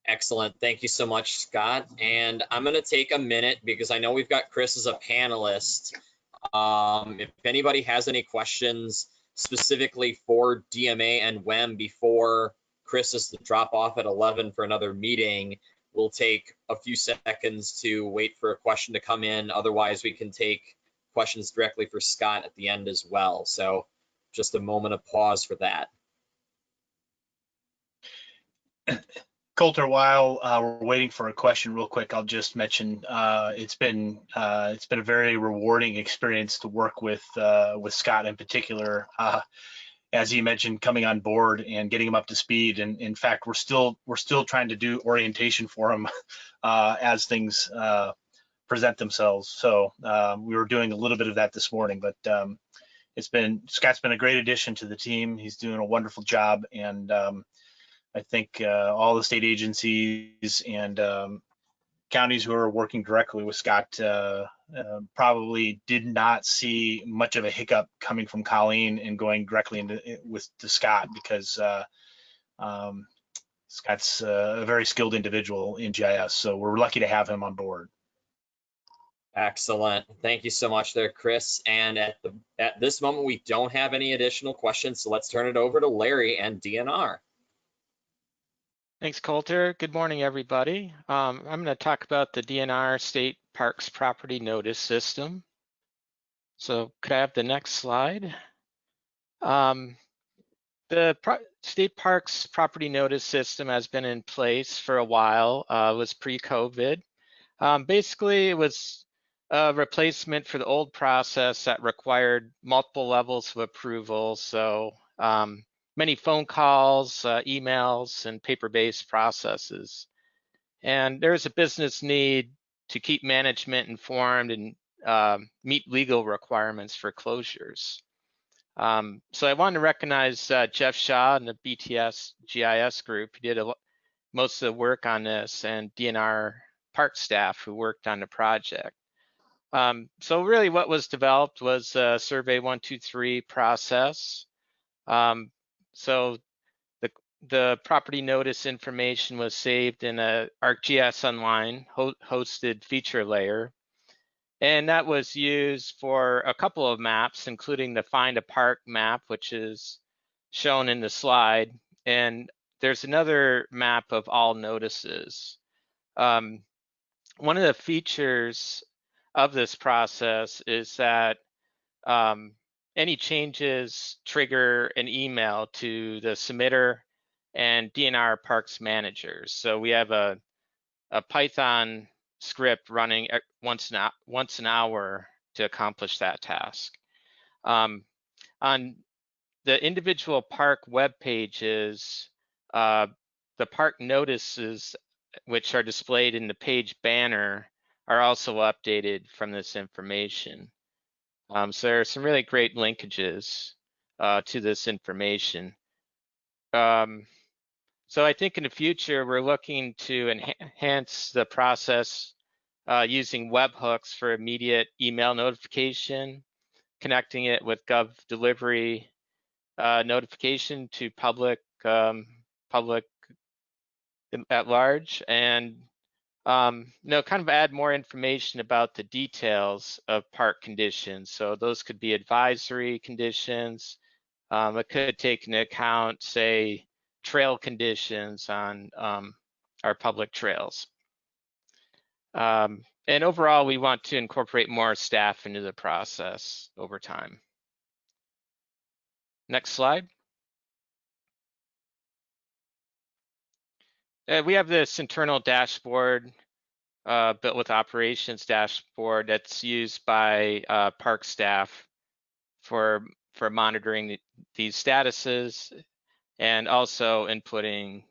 Speaker 1: Excellent. Thank you so much, Scott. And I'm going to take a minute because I know we've got Chris as a panelist. If anybody has any questions specifically for DMA and WEM before Chris is to drop off at 11 for another meeting, we'll take a few seconds to wait for a question to come in. Otherwise, we can take questions directly for Scott at the end as well. So just a moment of pause for that.
Speaker 4: Coulter, while we're waiting for a question, real quick, I'll just mention it's been a very rewarding experience to work with Scott in particular. As he mentioned, coming on board and getting him up to speed. And in fact, we're still trying to do orientation for him as things present themselves. So we were doing a little bit of that this morning, but Scott's been a great addition to the team. He's doing a wonderful job, and I think all the state agencies and counties who are working directly with Scott probably did not see much of a hiccup coming from Colleen and going directly to Scott, because Scott's a very skilled individual in GIS. So we're lucky to have him on board.
Speaker 1: Excellent. Thank you so much there, Chris. And at this moment, we don't have any additional questions. So let's turn it over to Larry and DNR.
Speaker 6: Thanks, Coulter. Good morning, everybody. I'm going to talk about the DNR State Parks Property Notice System. So could I have the next slide? The State Parks Property Notice System has been in place for a while. It was pre-COVID. Basically, it was a replacement for the old process that required multiple levels of approval. So many phone calls, emails, and paper-based processes. And there's a business need to keep management informed and meet legal requirements for closures. So I wanted to recognize Jeff Shaw and the BTS GIS group who did most of the work on this, and DNR park staff who worked on the project. So really what was developed was a Survey 123 process. So the property notice information was saved in a ArcGIS Online hosted feature layer. And that was used for a couple of maps, including the Find a Park map, which is shown in the slide. And there's another map of all notices. One of the features of this process is that any changes trigger an email to the submitter and DNR Parks managers. So we have a Python script running once an hour to accomplish that task. On the individual park web pages, the park notices, which are displayed in the page banner, are also updated from this information. So there are some really great linkages to this information. So I think in the future, we're looking to enhance the process using webhooks for immediate email notification, connecting it with Gov delivery notification to public at large, and kind of add more information about the details of park conditions. So those could be advisory conditions. It could take into account, say, trail conditions on our public trails. And overall, we want to incorporate more staff into the process over time. Next slide. We have this internal dashboard built with operations dashboard that's used by park staff for monitoring these statuses and also inputting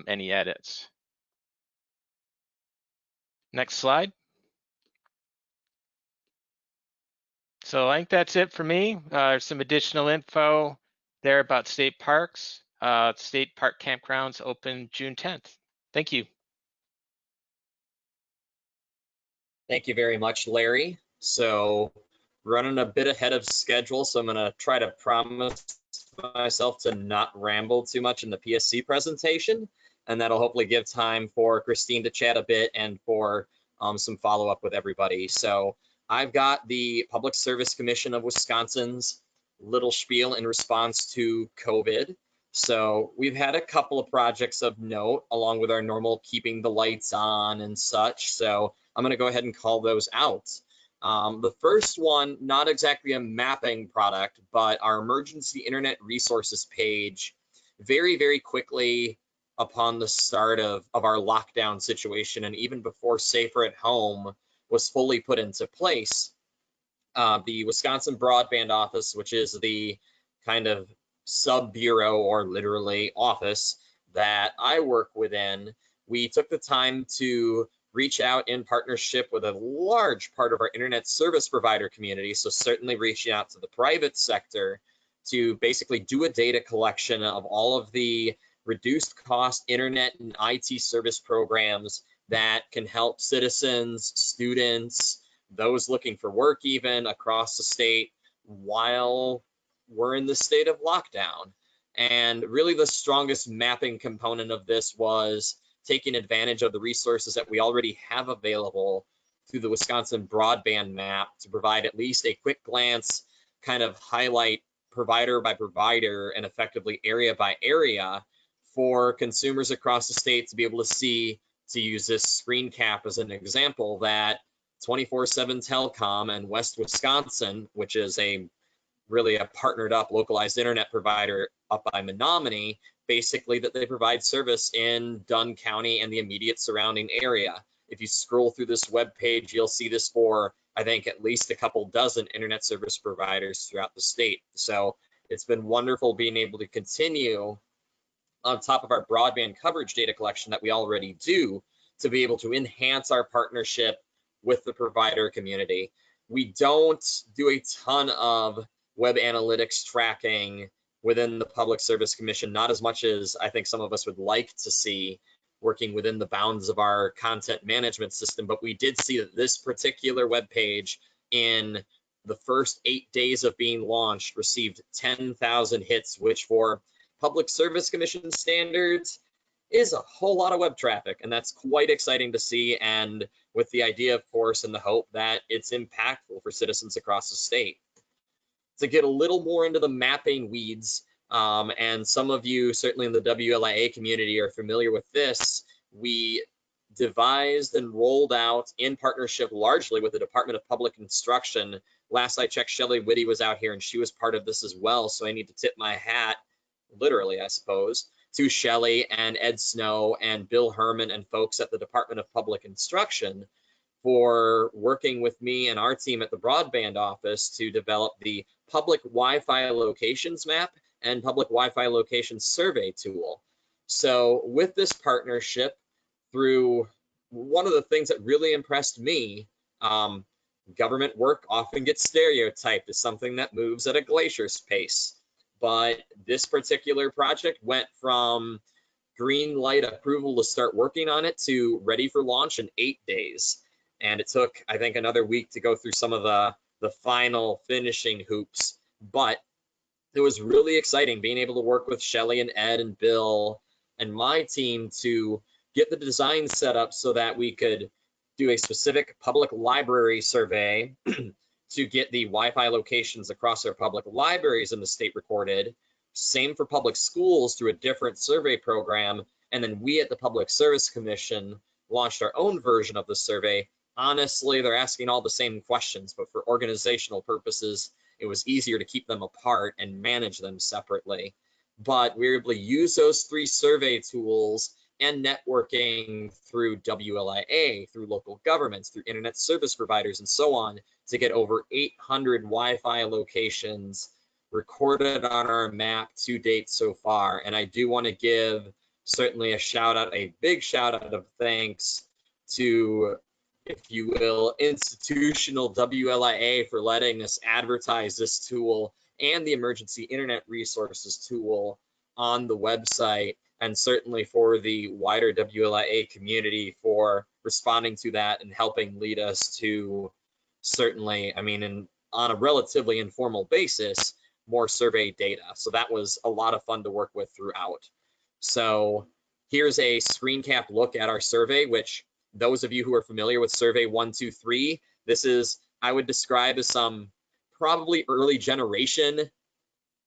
Speaker 6: any edits. Next slide. So I think that's it for me. Some additional info there about state parks. State park campgrounds open June 10th. Thank you.
Speaker 1: Thank you very much, Larry. So running a bit ahead of schedule, so I'm gonna try to promise myself to not ramble too much in the PSC presentation, and that'll hopefully give time for Christine to chat a bit and for some follow-up with everybody. So I've got the Public Service Commission of Wisconsin's little spiel in response to COVID. So we've had a couple of projects of note along with our normal keeping the lights on and such. So I'm going to go ahead and call those out. The first one, not exactly a mapping product, but our emergency internet resources page very, very quickly upon the start of our lockdown situation, and even before Safer at Home was fully put into place, the Wisconsin Broadband Office, which is the kind of sub-bureau or literally office that I work within, we took the time to reach out in partnership with a large part of our internet service provider community, so certainly reaching out to the private sector to basically do a data collection of all of the reduced cost internet and IT service programs that can help citizens, students, those looking for work even across the state while we're in the state of lockdown. And really the strongest mapping component of this was taking advantage of the resources that we already have available through the Wisconsin broadband map to provide at least a quick glance, kind of highlight provider by provider and effectively area by area for consumers across the state to be able to see, to use this screen cap as an example, that 24/7 Telecom and West Wisconsin, which is really a partnered up localized internet provider up by Menominee, basically that they provide service in Dunn County and the immediate surrounding area. If you scroll through this web page, you'll see this for, I think, at least a couple dozen internet service providers throughout the state. So it's been wonderful being able to continue on top of our broadband coverage data collection that we already do to be able to enhance our partnership with the provider community. We don't do a ton of web analytics tracking within the Public Service Commission, not as much as I think some of us would like to see working within the bounds of our content management system, but we did see that this particular web page in the first 8 days of being launched received 10,000 hits, which for Public Service Commission standards is a whole lot of web traffic, and that's quite exciting to see, and with the idea, of course, and the hope that it's impactful for citizens across the state. To get a little more into the mapping weeds, and some of you certainly in the WLIA community are familiar with this, we devised and rolled out in partnership largely with the Department of Public Instruction. Last I checked, Shelley Whitty was out here and she was part of this as well, so I need to tip my hat, literally I suppose, to Shelley and Ed Snow and Bill Herman and folks at the Department of Public Instruction for working with me and our team at the broadband office to develop the public Wi-Fi locations map and public Wi-Fi locations survey tool. So with this partnership, through one of the things that really impressed me, government work often gets stereotyped as something that moves at a glacier's pace. But this particular project went from green light approval to start working on it to ready for launch in 8 days. And it took, I think, another week to go through some of the final finishing hoops. But it was really exciting being able to work with Shelley and Ed and Bill and my team to get the design set up so that we could do a specific public library survey to get the Wi-Fi locations across our public libraries in the state recorded. Same for public schools through a different survey program. And then we at the Public Service Commission launched our own version of the survey. Honestly, they're asking all the same questions, but for organizational purposes, it was easier to keep them apart and manage them separately. But we were able to use those 3 survey tools and networking through WLIA, through local governments, through internet service providers, and so on, to get over 800 Wi-Fi locations recorded on our map to date so far. And I do want to give certainly a shout out, a big shout out of thanks to, if you will, institutional WLIA for letting us advertise this tool and the emergency internet resources tool on the website, and certainly for the wider WLIA community for responding to that and helping lead us to certainly, I mean, on a relatively informal basis, more survey data. So that was a lot of fun to work with throughout. So here's a screen cap look at our survey, which those of you who are familiar with Survey 123, this is, I would describe as some probably early generation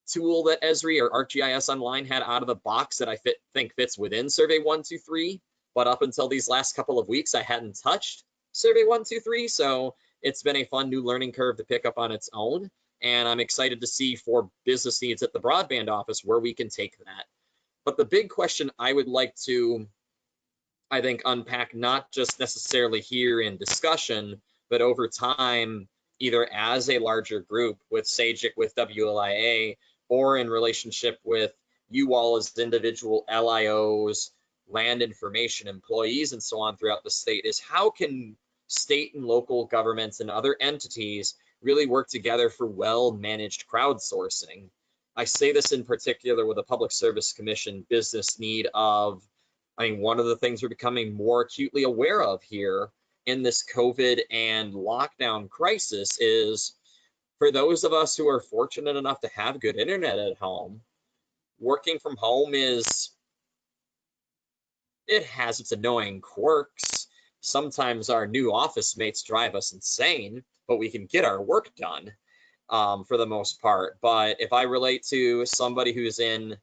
Speaker 1: tool that Esri or ArcGIS Online had out of the box that I think fits within Survey 123. But up until these last couple of weeks, I hadn't touched Survey 123. So it's been a fun new learning curve to pick up on its own. And I'm excited to see for business needs at the broadband office where we can take that. But the big question I would like to, I think, unpack, not just necessarily here in discussion, but over time, either as a larger group with SAGIC, with WLIA, or in relationship with you all as individual LIOs, land information employees, and so on throughout the state, is how can state and local governments and other entities really work together for well-managed crowdsourcing? I say this in particular with a Public Service Commission business need of, I mean, one of the things we're becoming more acutely aware of here in this COVID and lockdown crisis is, for those of us who are fortunate enough to have good internet at home, working from home it has its annoying quirks. Sometimes our new office mates drive us insane, but we can get our work done for the most part. But if I relate to somebody who's in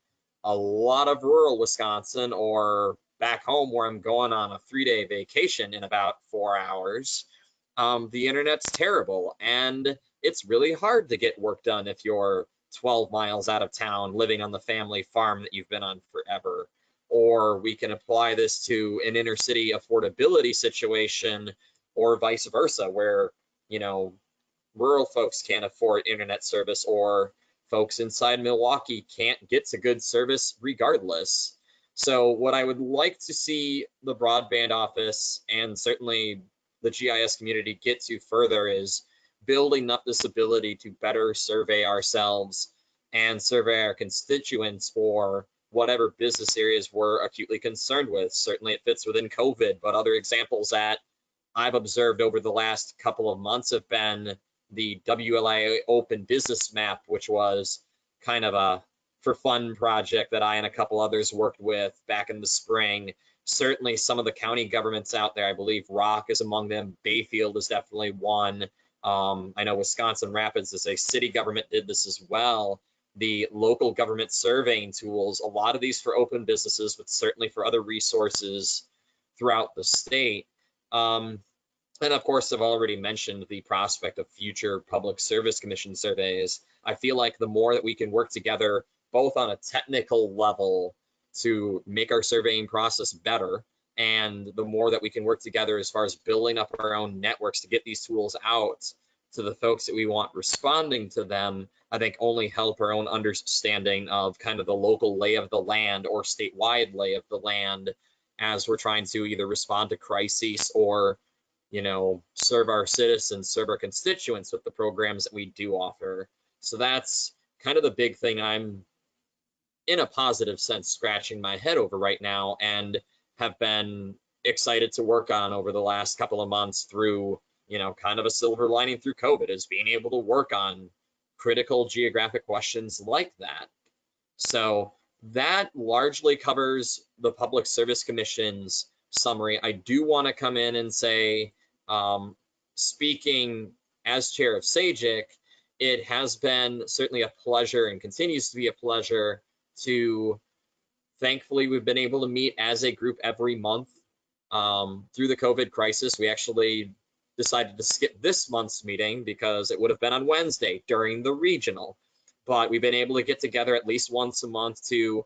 Speaker 1: a lot of rural Wisconsin or back home where I'm going on a 3-day vacation in about 4 hours, the internet's terrible and it's really hard to get work done if you're 12 miles out of town living on the family farm that you've been on forever. Or we can apply this to an inner city affordability situation, or vice versa, where, you know, rural folks can't afford internet service, or folks inside Milwaukee can't get to good service regardless. So what I would like to see the broadband office and certainly the GIS community get to further is building up this ability to better survey ourselves and survey our constituents for whatever business areas we're acutely concerned with. Certainly it fits within COVID, but other examples that I've observed over the last couple of months have been the WLIA Open Business Map, which was kind of a for fun project that I and a couple others worked with back in the spring. Certainly some of the county governments out there, I believe Rock is among them, Bayfield is definitely one. I know Wisconsin Rapids as a city government did this as well. The local government surveying tools, a lot of these for open businesses, but certainly for other resources throughout the state. And of course, I've already mentioned the prospect of future Public Service Commission surveys. I feel like the more that we can work together, both on a technical level to make our surveying process better, and the more that we can work together as far as building up our own networks to get these tools out to the folks that we want responding to them, I think only help our own understanding of kind of the local lay of the land or statewide lay of the land as we're trying to either respond to crises or, you know, serve our citizens, serve our constituents with the programs that we do offer. So that's kind of the big thing I'm, in a positive sense, scratching my head over right now and have been excited to work on over the last couple of months through, you know, kind of a silver lining through COVID, is being able to work on critical geographic questions like that. So that largely covers the Public Service Commission's summary. I do want to come in and say, speaking as chair of SAGIC, it has been certainly a pleasure and continues to be a pleasure to, thankfully, we've been able to meet as a group every month through the COVID crisis. We actually decided to skip this month's meeting because it would have been on Wednesday during the regional, but we've been able to get together at least once a month to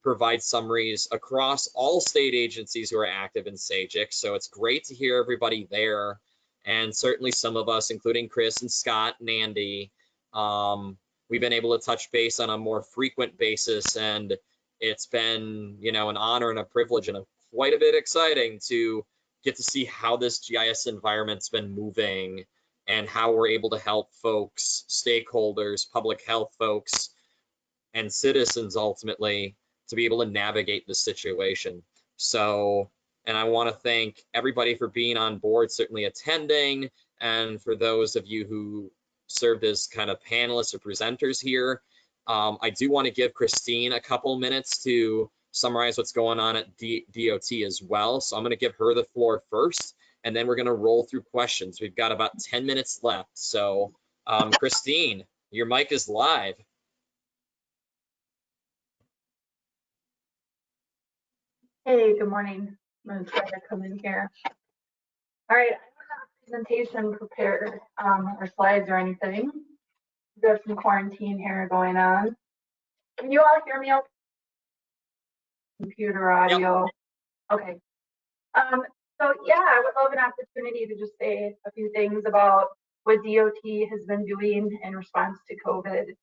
Speaker 1: provide summaries across all state agencies who are active in SAGIC. So it's great to hear everybody there. And certainly some of us, including Chris and Scott and Andy, we've been able to touch base on a more frequent basis. And it's been, you know, an honor and a privilege and quite a bit exciting to get to see how this GIS environment's been moving and how we're able to help folks, stakeholders, public health folks, and citizens ultimately to be able to navigate the situation. So, and I want to thank everybody for being on board, certainly attending, and for those of you who served as kind of panelists or presenters here. I do want to give Christine a couple minutes to summarize what's going on at DOT as well. So I'm going to give her the floor first, and then we're going to roll through questions. We've got about 10 minutes left. So Christine, your mic is live.
Speaker 7: Hey, good morning. I'm going to try to come in here. All right, I don't have a presentation prepared or slides or anything. We have some quarantine here going on. Can you all hear me okay? Computer audio. Yep. Okay. So yeah, I would love an opportunity to just say a few things about what DOT has been doing in response to COVID.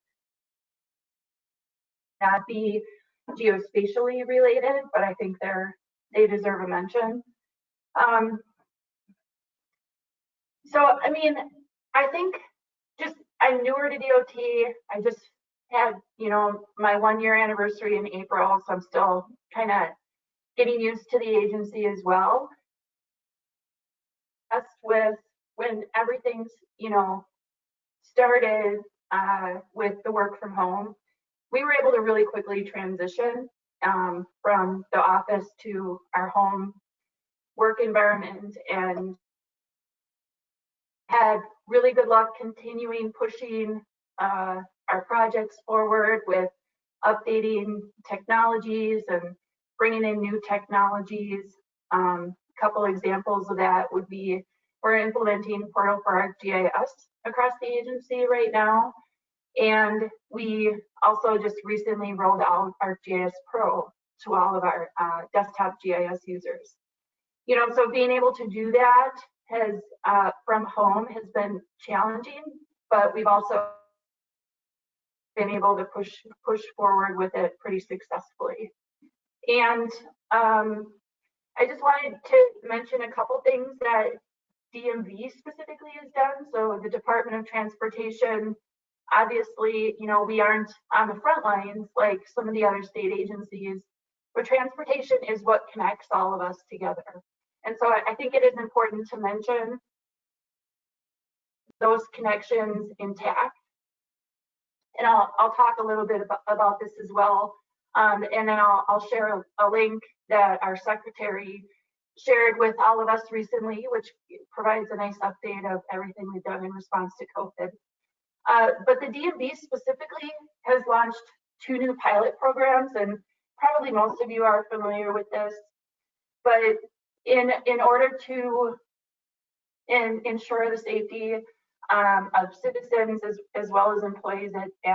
Speaker 7: Not be geospatially related, but I think they deserve a mention. So I mean, I think I'm newer to DOT. I just had, you know, my 1-year anniversary in April, so I'm still kind of getting used to the agency as well. That's with when everything's, you know, started with the work from home, we were able to really quickly transition from the office to our home work environment, and had really good luck continuing pushing our projects forward with updating technologies and bringing in new technologies. A couple examples of that would be we're implementing Portal for ArcGIS across the agency right now. And we also just recently rolled out ArcGIS Pro to all of our desktop GIS users. You know, so being able to do that has from home has been challenging, but we've also been able to push forward with it pretty successfully. And I just wanted to mention a couple things that DMV specifically has done. So the Department of Transportation, obviously, you know, we aren't on the front lines like some of the other state agencies, but transportation is what connects all of us together. And so I think it is important to mention those connections intact. And I'll talk a little bit about this as well. And then I'll share a link that our secretary shared with all of us recently, which provides a nice update of everything we've done in response to COVID. But the DMV specifically has launched 2 new pilot programs, and probably most of you are familiar with this. But in order to ensure the safety of citizens as well as employees, they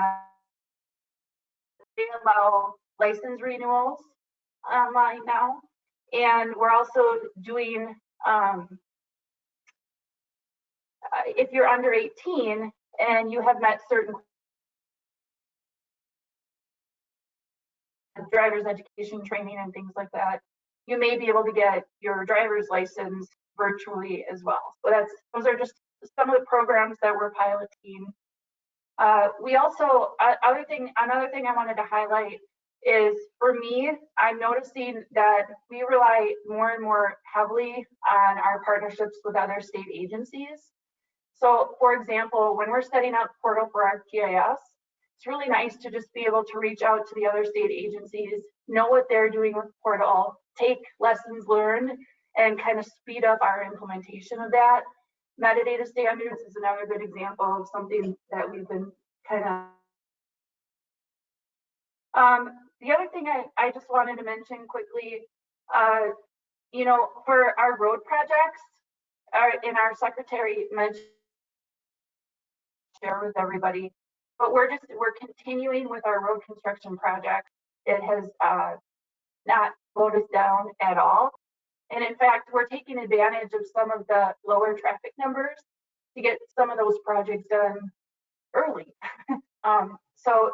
Speaker 7: allow license renewals online now, and we're also doing if you're under 18 and you have met certain driver's education training and things like that, you may be able to get your driver's license virtually as well. So those are just some of the programs that we're piloting. We also, another thing I wanted to highlight is, for me, I'm noticing that we rely more and more heavily on our partnerships with other state agencies. So for example, when we're setting up Portal for ArcGIS, it's really nice to just be able to reach out to the other state agencies, know what they're doing with Portal, take lessons learned, and kind of speed up our implementation of that. Metadata standards is another good example of something that we've been kind of. The other thing I just wanted to mention quickly, you know, for our road projects, our secretary mentioned, share with everybody, but we're continuing with our road construction project. It has not slowed us down at all. And in fact, we're taking advantage of some of the lower traffic numbers to get some of those projects done early. So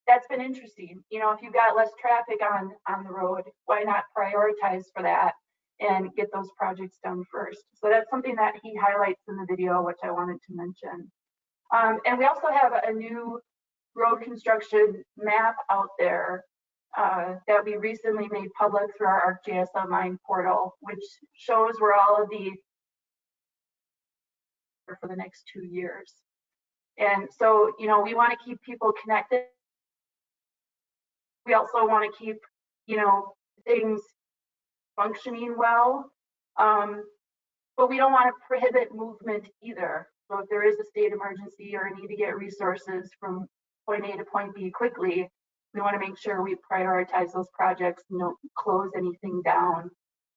Speaker 7: that's been interesting. You know, if you've got less traffic on the road, why not prioritize for that and get those projects done first? So that's something that he highlights in the video, which I wanted to mention. And we also have a new road construction map out there that we recently made public through our ArcGIS Online portal, which shows where all of the for the next 2 years. And so, you know, we want to keep people connected. We also want to keep, you know, things functioning well, but we don't want to prohibit movement either. So if there is a state emergency or a need to get resources from point A to point B quickly, we want to make sure we prioritize those projects and don't close anything down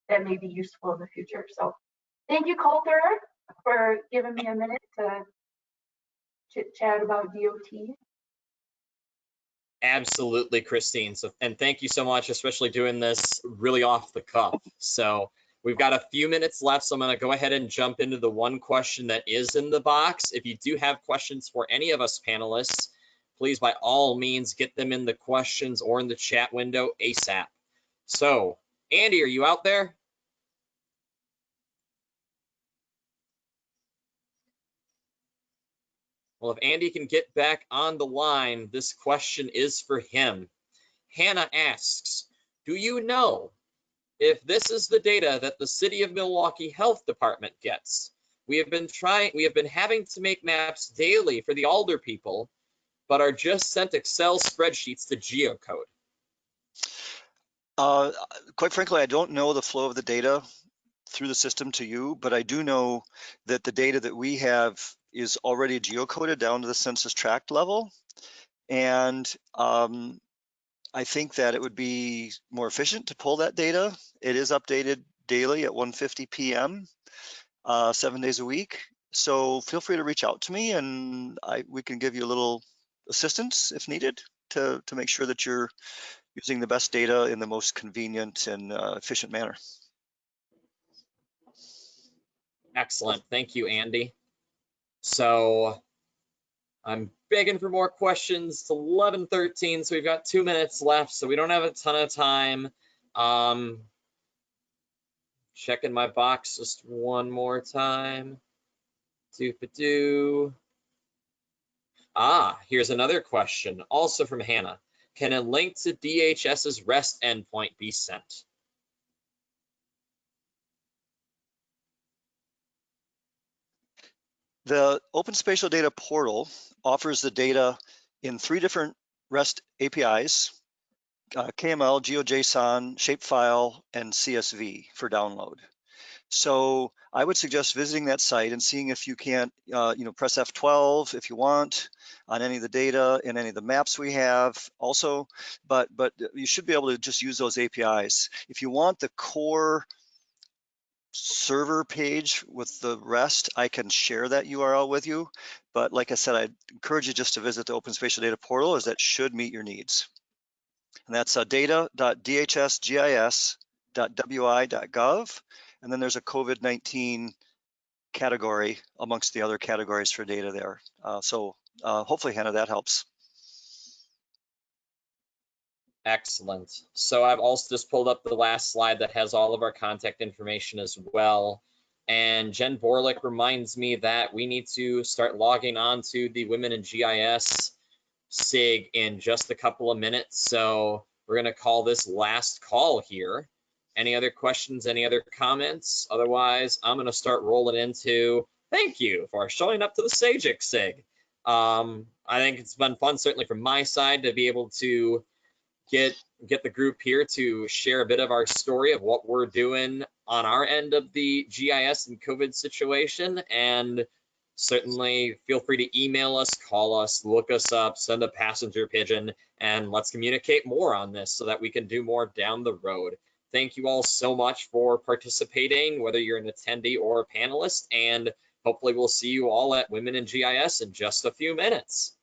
Speaker 7: that may be useful in the future. So thank you, Coulter, for giving me a minute to chit chat about DOT.
Speaker 1: Absolutely, Christine. So, and thank you so much, especially doing this really off the cuff. So we've got a few minutes left, so I'm going to go ahead and jump into the one question that is in the box. If you do have questions for any of us panelists, please, by all means, get them in the questions or in the chat window ASAP. So, Andy, are you out there? Well, if Andy can get back on the line, this question is for him. Hannah asks, do you know if this is the data that the City of Milwaukee Health Department gets? We have been having to make maps daily for the older people, but are just sent Excel spreadsheets to geocode.
Speaker 3: Quite frankly, I don't know the flow of the data through the system to you, but I do know that the data that we have is already geocoded down to the census tract level. And I think that it would be more efficient to pull that data. It is updated daily at 1:50 p.m., 7 days a week. So feel free to reach out to me and we can give you a little assistance if needed to make sure that you're using the best data in the most convenient and efficient manner.
Speaker 1: Excellent. Thank you, Andy. So I'm begging for more questions. It's 11:13, so we've got 2 minutes left, so we don't have a ton of time. Checking my box just one more time. Doop-a-doo. Here's another question, also from Hannah. Can a link to DHS's REST endpoint be sent?
Speaker 3: The Open Spatial Data Portal offers the data in 3 different REST APIs, KML, GeoJSON, shapefile, and CSV for download. So I would suggest visiting that site and seeing if you can't, press F12 if you want on any of the data and any of the maps we have also, but you should be able to just use those APIs. If you want the core server page with the rest, I can share that URL with you. But like I said, I'd encourage you just to visit the Open Spatial Data Portal, as that should meet your needs. And that's data.dhsgis.wi.gov. And then there's a COVID-19 category amongst the other categories for data there. So hopefully, Hannah, that helps.
Speaker 1: Excellent. So I've also just pulled up the last slide that has all of our contact information as well. And Jen Borlick reminds me that we need to start logging on to the Women in GIS SIG in just a couple of minutes. So we're going to call this last call here. Any other questions, any other comments? Otherwise, I'm going to start rolling into thank you for showing up to the SAGIC SIG. I think it's been fun, certainly from my side, to be able to get the group here to share a bit of our story of what we're doing on our end of the GIS and COVID situation. And certainly feel free to email us, call us, look us up, send a passenger pigeon, and let's communicate more on this so that we can do more down the road. Thank you all so much for participating, whether you're an attendee or a panelist, and hopefully we'll see you all at Women in GIS in just a few minutes.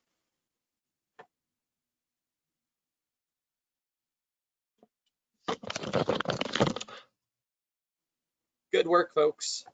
Speaker 1: Good work, folks.